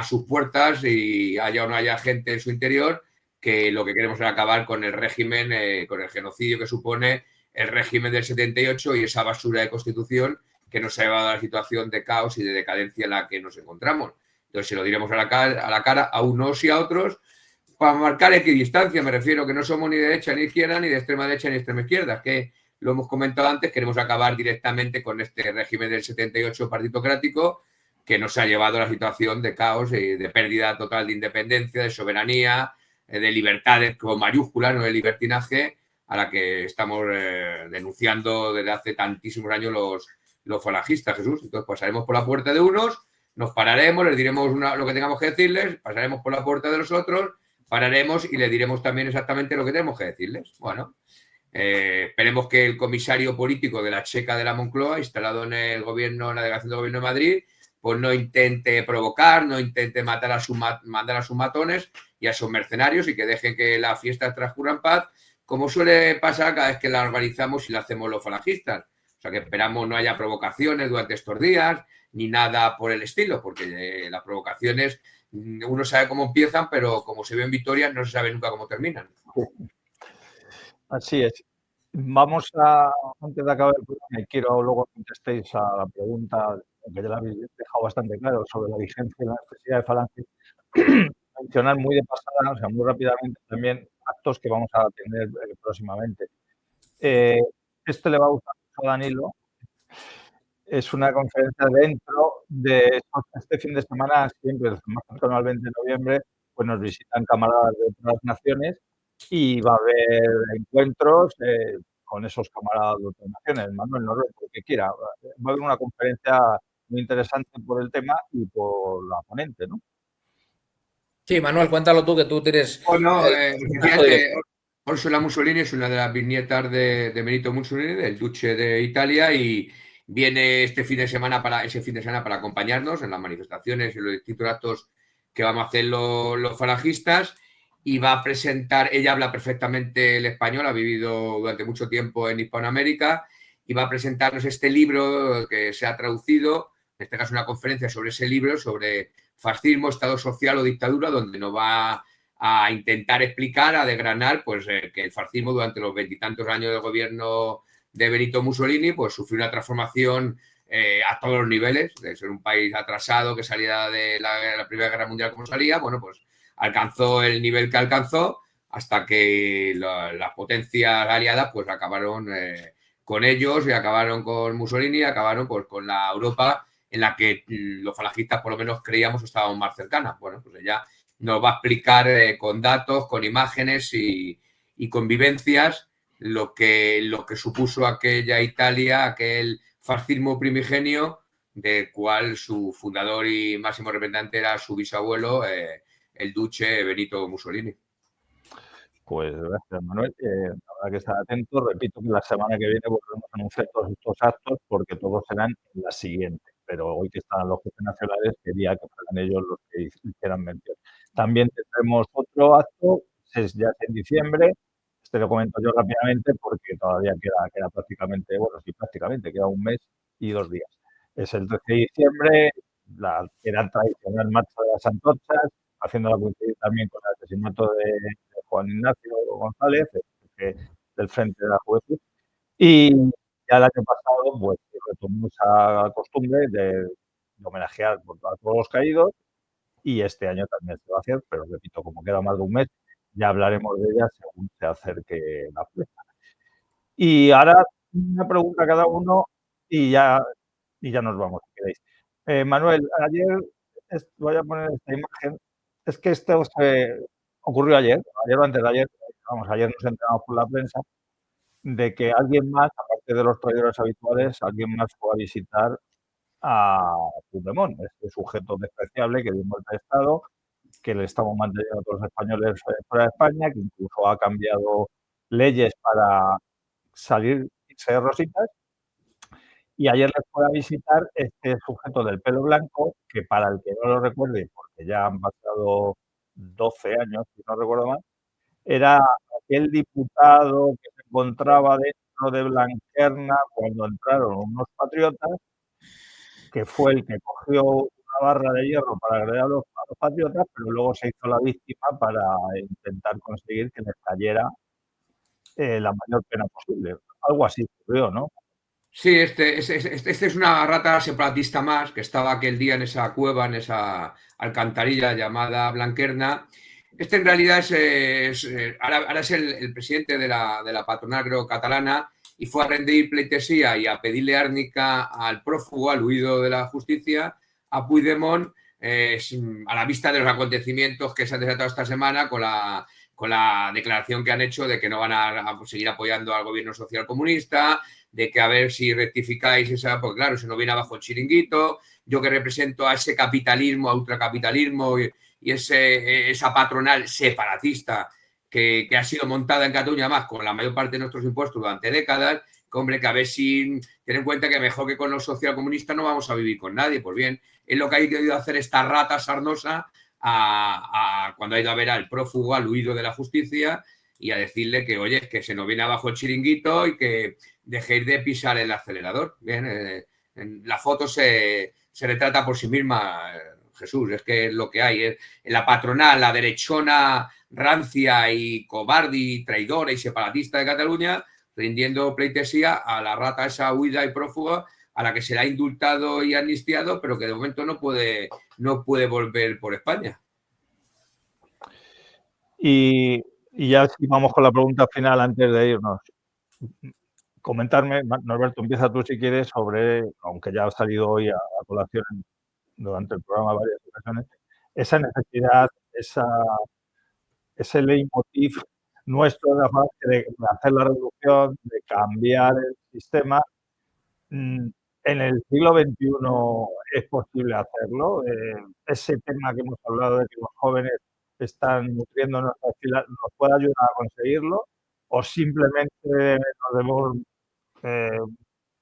sus puertas, y haya o no haya gente en su interior, que lo que queremos es acabar con el régimen, con el genocidio que supone el régimen del 78 y esa basura de constitución que nos ha llevado a la situación de caos y de decadencia en la que nos encontramos. Entonces se lo diremos a la cara a unos y a otros, para marcar equidistancia. Me refiero que no somos ni de derecha ni izquierda, ni de extrema derecha ni de extrema izquierda, que lo hemos comentado antes, queremos acabar directamente con este régimen del 78 partitocrático que nos ha llevado a la situación de caos y de pérdida total de independencia, de soberanía, de libertades con mayúsculas, no de libertinaje, a la que estamos denunciando desde hace tantísimos años los falangistas, Jesús. Entonces pasaremos por la puerta de unos, nos pararemos, les diremos lo que tengamos que decirles, pasaremos por la puerta de los otros, pararemos y les diremos también exactamente lo que tenemos que decirles. Bueno, esperemos que el comisario político de la Checa de la Moncloa, instalado en el gobierno, en la delegación del gobierno de Madrid, pues no intente provocar, no intente mandar a sus matones y a sus mercenarios, y que dejen que la fiesta transcurra en paz, como suele pasar cada vez que la organizamos y la hacemos los falangistas. O sea, que esperamos no haya provocaciones durante estos días, ni nada por el estilo, porque las provocaciones uno sabe cómo empiezan, pero como se ve en Vitoria, no se sabe nunca cómo terminan. Así es. Vamos a, antes de acabar el programa, y quiero luego contestéis a la pregunta, que ya la habéis dejado bastante claro, sobre la vigencia y la necesidad de Falange, mencionar muy de pasada, o sea, muy rápidamente también, actos que vamos a tener próximamente. Este le va a gustar mucho a Danilo, es una conferencia dentro de este fin de semana, siempre, más cercano al 20 de noviembre, pues nos visitan camaradas de otras naciones y va a haber encuentros con esos camaradas de otras naciones. Manuel, no lo que quiera. Va a haber una conferencia muy interesante por el tema y por la ponente, ¿no? Sí, Manuel, cuéntalo tú, que tú tienes Bueno, el... Orsola Mussolini es una de las bisnietas de Benito Mussolini, del Duce de Italia, y viene ese fin de semana para acompañarnos en las manifestaciones y los distintos actos que vamos a hacer los falangistas, y va a presentar, ella habla perfectamente el español, ha vivido durante mucho tiempo en Hispanoamérica, y va a presentarnos este libro que se ha traducido, en este caso una conferencia sobre ese libro, sobre fascismo, Estado social o dictadura, donde nos va a intentar explicar, a desgranar, pues que el fascismo durante los veintitantos años de gobierno de Benito Mussolini, pues sufrió una transformación a todos los niveles, de ser un país atrasado que salía de la Primera Guerra Mundial como salía, bueno, pues alcanzó el nivel que alcanzó hasta que las potencias aliadas pues acabaron con ellos y acabaron con Mussolini y acabaron pues con la Europa en la que los falangistas por lo menos creíamos estábamos más cercanas. Bueno, pues ella nos va a explicar con datos, con imágenes y con vivencias lo que supuso aquella Italia, aquel fascismo primigenio, de cual su fundador y máximo representante era su bisabuelo, el duce Benito Mussolini. Pues gracias, Manuel. Habrá que estar atentos. Repito que la semana que viene volveremos a anunciar todos estos actos porque todos serán en la siguiente. Pero hoy que están los jefes nacionales, quería que fueran ellos los que hicieran mención. También tendremos otro acto, ya es en diciembre. Este lo comento yo rápidamente porque todavía queda prácticamente, bueno, sí, prácticamente, queda un mes y 2 días. Es el 13 de diciembre, la era tradicional marcha de las antorchas, haciéndola coincidir también con el asesinato de Juan Ignacio González, del Frente de la Juventud. Y ya el año pasado, pues, retomó esa costumbre de homenajear a todos los caídos y este año también se va a hacer, pero repito, como queda más de un mes, ya hablaremos de ella según se acerque la fecha. Y ahora una pregunta a cada uno y ya nos vamos, si queréis. Manuel, ayer voy a poner esta imagen. Es que esto ocurrió ayer o antes de ayer, vamos, ayer nos enteramos por la prensa de que alguien más, aparte de los traidores habituales, alguien más fue a visitar a Puigdemont, este sujeto despreciable que dio un golpe de Estado, que le estamos manteniendo a todos los españoles fuera de España, que incluso ha cambiado leyes para salir irse de rositas. Y ayer les fue a visitar este sujeto del pelo blanco, que para el que no lo recuerde, porque ya han pasado 12 años, si no recuerdo mal, era aquel diputado que se encontraba dentro de Blanquerna cuando entraron unos patriotas, que fue el que cogió una barra de hierro para agredir a los patriotas, pero luego se hizo la víctima para intentar conseguir que les cayera la mayor pena posible. Algo así ocurrió, ¿no? Sí, este es una rata separatista más que estaba aquel día en esa cueva, en esa alcantarilla llamada Blanquerna. Este en realidad ahora es el presidente de la patronal catalana y fue a rendir pleitesía y a pedirle árnica al prófugo, al huido de la justicia, a Puigdemont, a la vista de los acontecimientos que se han desatado esta semana con la declaración que han hecho de que no van a seguir apoyando al gobierno social comunista, de que a ver si rectificáis esa, porque claro, se nos viene abajo el chiringuito, yo que represento a ese capitalismo, a ultracapitalismo y esa patronal separatista que ha sido montada en Cataluña más con la mayor parte de nuestros impuestos durante décadas, que hombre, que a ver si ten en cuenta que mejor que con los socialcomunistas no vamos a vivir con nadie, pues bien, es lo que ha querido hacer esta rata sarnosa cuando ha ido a ver al prófugo, al huido de la justicia y a decirle que, oye, que se nos viene abajo el chiringuito y que dejéis de pisar el acelerador. Bien, la foto se retrata por sí misma, Jesús, es que es lo que hay. La patronal, la derechona rancia y cobarde y traidora y separatista de Cataluña, rindiendo pleitesía a la rata esa huida y prófuga a la que se le ha indultado y amnistiado, pero que de momento no puede volver por España. Y ya si vamos con la pregunta final antes de irnos. comentarme, Norberto, empieza tú si quieres, sobre, aunque ya ha salido hoy a colación durante el programa varias ocasiones, esa necesidad, ese leitmotiv nuestro de hacer la revolución, de cambiar el sistema. En el siglo XXI es posible hacerlo. Ese tema que hemos hablado de que los jóvenes están nutriendo nuestras filas, ¿nos puede ayudar a conseguirlo? ¿O simplemente nos debemos,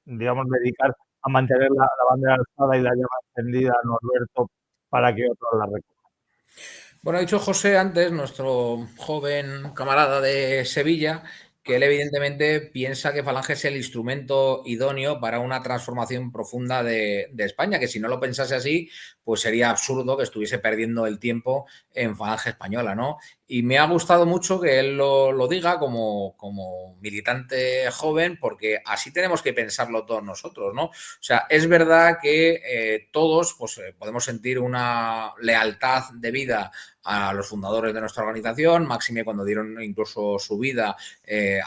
digamos, dedicar a mantener la bandera alzada y la llama encendida, Norberto, para que otros la recojan? Bueno, ha dicho José antes, nuestro joven camarada de Sevilla, que él evidentemente piensa que Falange es el instrumento idóneo para una transformación profunda de España, que si no lo pensase así, pues sería absurdo que estuviese perdiendo el tiempo en Falange Española, ¿no? Y me ha gustado mucho que él lo diga como militante joven, porque así tenemos que pensarlo todos nosotros, ¿no? O sea, es verdad que todos pues, podemos sentir una lealtad debida a los fundadores de nuestra organización, máxime cuando dieron incluso su vida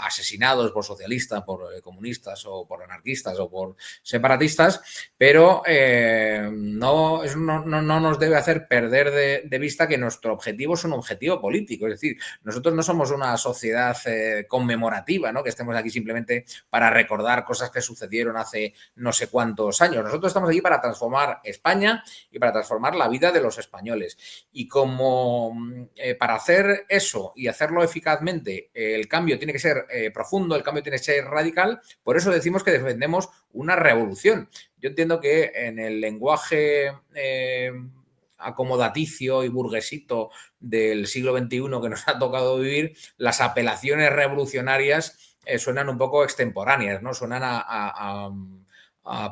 asesinados por socialistas, por comunistas o por anarquistas o por separatistas, pero eso no nos debe hacer perder de vista que nuestro objetivo es un objetivo político, es decir, nosotros no somos una sociedad conmemorativa, ¿no? Que estemos aquí simplemente para recordar cosas que sucedieron hace no sé cuántos años. Nosotros estamos aquí para transformar España y para transformar la vida de los españoles. Y como para hacer eso y hacerlo eficazmente, el cambio tiene que ser profundo, el cambio tiene que ser radical, por eso decimos que defendemos una revolución. Yo entiendo que en el lenguaje acomodaticio y burguesito del siglo XXI que nos ha tocado vivir, las apelaciones revolucionarias suenan un poco extemporáneas, ¿no? Suenan a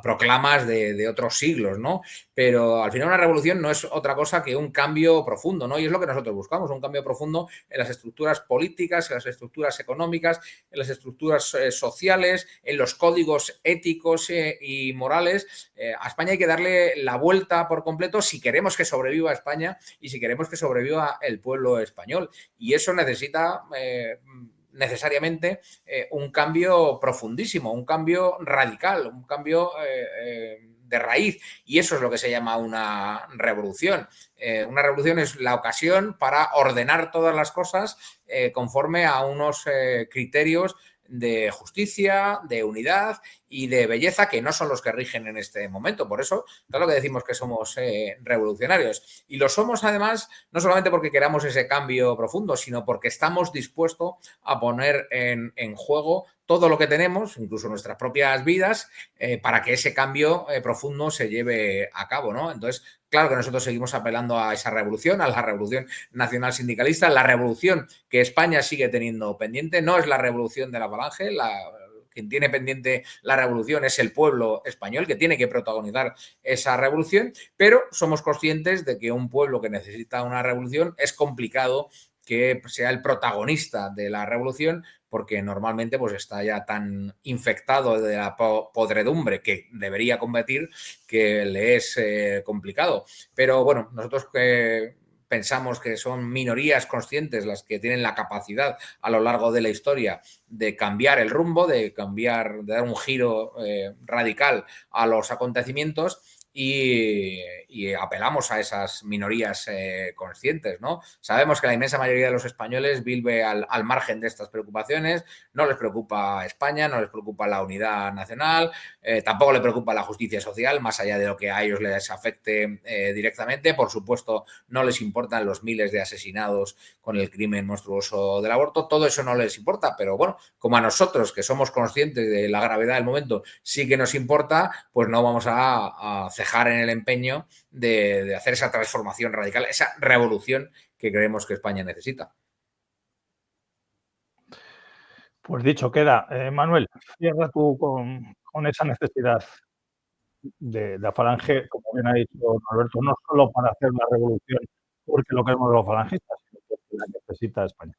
proclamas de otros siglos, ¿no? Pero al final una revolución no es otra cosa que un cambio profundo, ¿no? Y es lo que nosotros buscamos, un cambio profundo en las estructuras políticas, en las estructuras económicas, en las estructuras sociales, en los códigos éticos y morales. A España hay que darle la vuelta por completo si queremos que sobreviva España y si queremos que sobreviva el pueblo español. Y eso necesita necesariamente un cambio profundísimo, un cambio radical, un cambio de raíz, y eso es lo que se llama una revolución. Una revolución es la ocasión para ordenar todas las cosas conforme a unos criterios de justicia, de unidad y de belleza que no son los que rigen en este momento. Por eso, claro que decimos que somos revolucionarios. Y lo somos además no solamente porque queramos ese cambio profundo, sino porque estamos dispuestos a poner en juego todo lo que tenemos, incluso nuestras propias vidas, para que ese cambio profundo se lleve a cabo, ¿no? Entonces, claro que nosotros seguimos apelando a esa revolución, a la revolución nacional sindicalista, la revolución que España sigue teniendo pendiente. No es la revolución de la Falange, quien tiene pendiente la revolución es el pueblo español, que tiene que protagonizar esa revolución, pero somos conscientes de que un pueblo que necesita una revolución es complicado que sea el protagonista de la revolución, porque normalmente pues, está ya tan infectado de la podredumbre que debería combatir que le es complicado. Pero bueno, nosotros pensamos que son minorías conscientes las que tienen la capacidad a lo largo de la historia de cambiar el rumbo, de dar un giro radical a los acontecimientos. Y apelamos a esas minorías conscientes, ¿no? Sabemos que la inmensa mayoría de los españoles vive al margen de estas preocupaciones, no les preocupa España, no les preocupa la unidad nacional, tampoco les preocupa la justicia social, más allá de lo que a ellos les afecte directamente. Por supuesto, no les importan los miles de asesinados con el crimen monstruoso del aborto, todo eso no les importa, pero bueno, como a nosotros, que somos conscientes de la gravedad del momento, sí que nos importa, pues no vamos a cejar en el empeño de hacer esa transformación radical, esa revolución que creemos que España necesita. Pues dicho queda. Manuel, cierra tú con esa necesidad de la Falange, como bien ha dicho Norberto, no solo para hacer la revolución porque lo queremos los falangistas, sino porque la necesita España.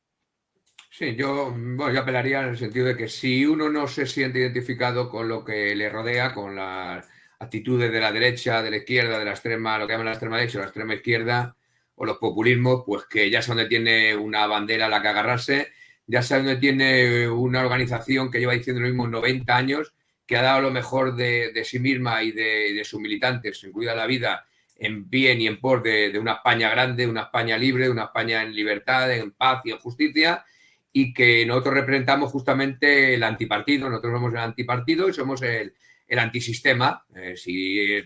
Sí, yo apelaría en el sentido de que si uno no se siente identificado con lo que le rodea, con las actitudes de la derecha, de la izquierda, de la extrema, lo que llaman la extrema derecha o la extrema izquierda, o los populismos, pues que ya es donde tiene una bandera a la que agarrarse. ya sabe dónde tiene una organización que lleva diciendo lo mismo 90 años, que ha dado lo mejor de sí misma y de sus militantes, incluida la vida, en bien y en pos de una España grande, una España libre, una España en libertad, en paz y en justicia, y que nosotros representamos justamente el antipartido. Nosotros somos el antipartido y somos el antisistema. Si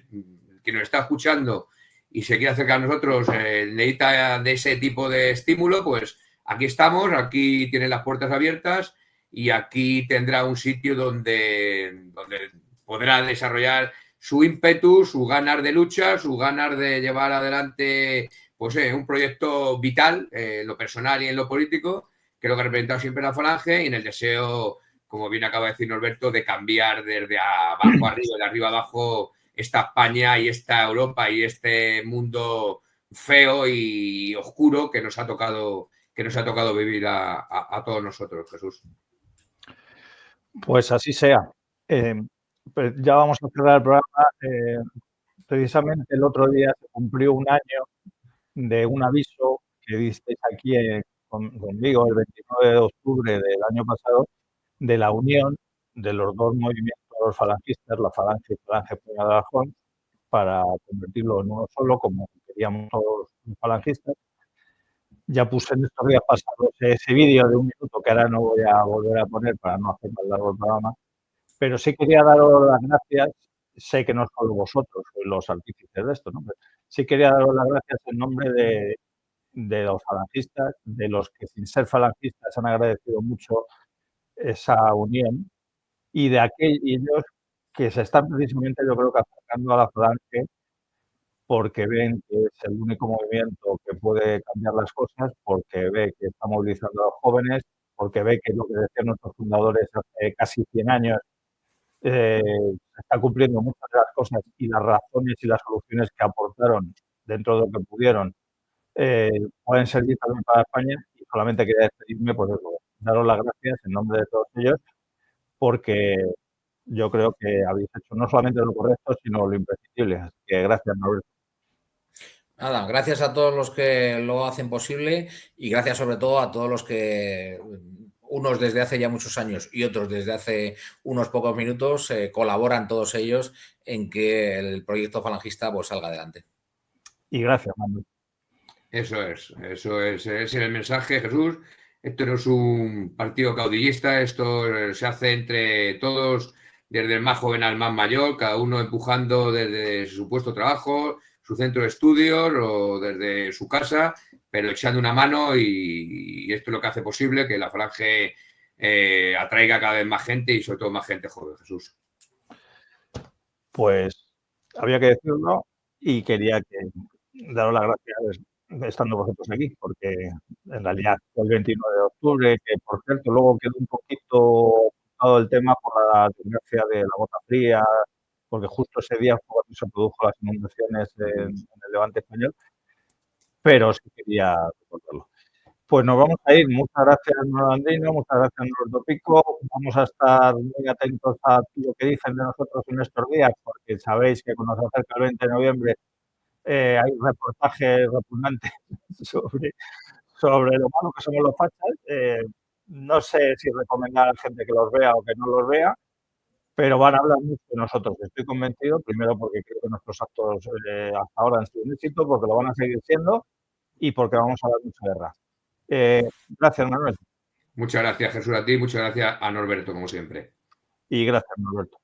quien nos está escuchando y se quiere acercar a nosotros necesita de ese tipo de estímulo, pues aquí estamos, aquí tiene las puertas abiertas y aquí tendrá un sitio donde podrá desarrollar su ímpetu, su ganas de lucha, su ganas de llevar adelante pues, un proyecto vital en lo personal y en lo político, que es lo que ha representado siempre la Falange, y en el deseo, como bien acaba de decir Norberto, de cambiar desde abajo arriba, de arriba abajo, esta España y esta Europa y este mundo feo y oscuro que nos ha tocado vivir a todos nosotros, Jesús. Pues así sea. Pues ya vamos a cerrar el programa. Precisamente el otro día se cumplió un año de un aviso que disteis aquí conmigo el 29 de octubre del año pasado, de la unión de los dos movimientos falangistas, la Falange y Falange Puñal de Aragón, para convertirlo en uno solo, como queríamos todos los falangistas. Ya puse en estos días pasados ese vídeo de 1 minuto, que ahora no voy a volver a poner para no hacer más largo el programa, pero sí quería daros las gracias. Sé que no solo vosotros sois los artífices de esto, ¿no? Pero sí quería daros las gracias en nombre de los falangistas, de los que sin ser falangistas han agradecido mucho esa unión, y de aquellos que se están precisamente, yo creo que acercando a la Falange porque ven que es el único movimiento que puede cambiar las cosas, porque ve que está movilizando a los jóvenes, porque ve que lo que decían nuestros fundadores hace casi 100 años se está cumpliendo muchas de las cosas, y las razones y las soluciones que aportaron dentro de lo que pudieron pueden servir también para España. Y solamente quería despedirme, pues eso, daros las gracias en nombre de todos ellos, porque yo creo que habéis hecho no solamente lo correcto, sino lo imprescindible. Así que gracias, Norberto. Nada, gracias a todos los que lo hacen posible y gracias sobre todo a todos los que, unos desde hace ya muchos años y otros desde hace unos pocos minutos, colaboran todos ellos en que el proyecto falangista pues salga adelante. Y gracias, Manuel. Eso es el mensaje, Jesús. Esto no es un partido caudillista, esto se hace entre todos, desde el más joven al más mayor, cada uno empujando desde su puesto de trabajo, su centro de estudios o desde su casa, pero echando una mano, y esto es lo que hace posible que la Falange atraiga cada vez más gente y sobre todo más gente joven, Jesús. Pues había que decirlo y quería daros las gracias estando vosotros aquí, porque en realidad fue el 29 de octubre, que por cierto luego quedó un poquito todo el tema por la desgracia de la gota fría, porque justo ese día fue cuando se produjo las inundaciones en el Levante español, pero sí quería recordarlo. Pues nos vamos a ir. Muchas gracias, Andino, muchas gracias, Norberto Pico. Vamos a estar muy atentos a lo que dicen de nosotros en estos días, porque sabéis que cuando se acerca el 20 de noviembre hay reportajes repugnantes sobre lo malo que somos los fachas. No sé si recomendar a la gente que los vea o que no los vea, pero van a hablar mucho de nosotros. Estoy convencido, primero porque creo que nuestros actos hasta ahora han sido un éxito, porque lo van a seguir siendo y porque vamos a dar mucha guerra. Gracias, Manuel. Muchas gracias, Jesús, a ti, muchas gracias a Norberto, como siempre. Y gracias, Norberto.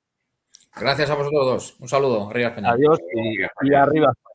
Gracias a vosotros dos. Un saludo. Arriba España. Adiós y arriba España.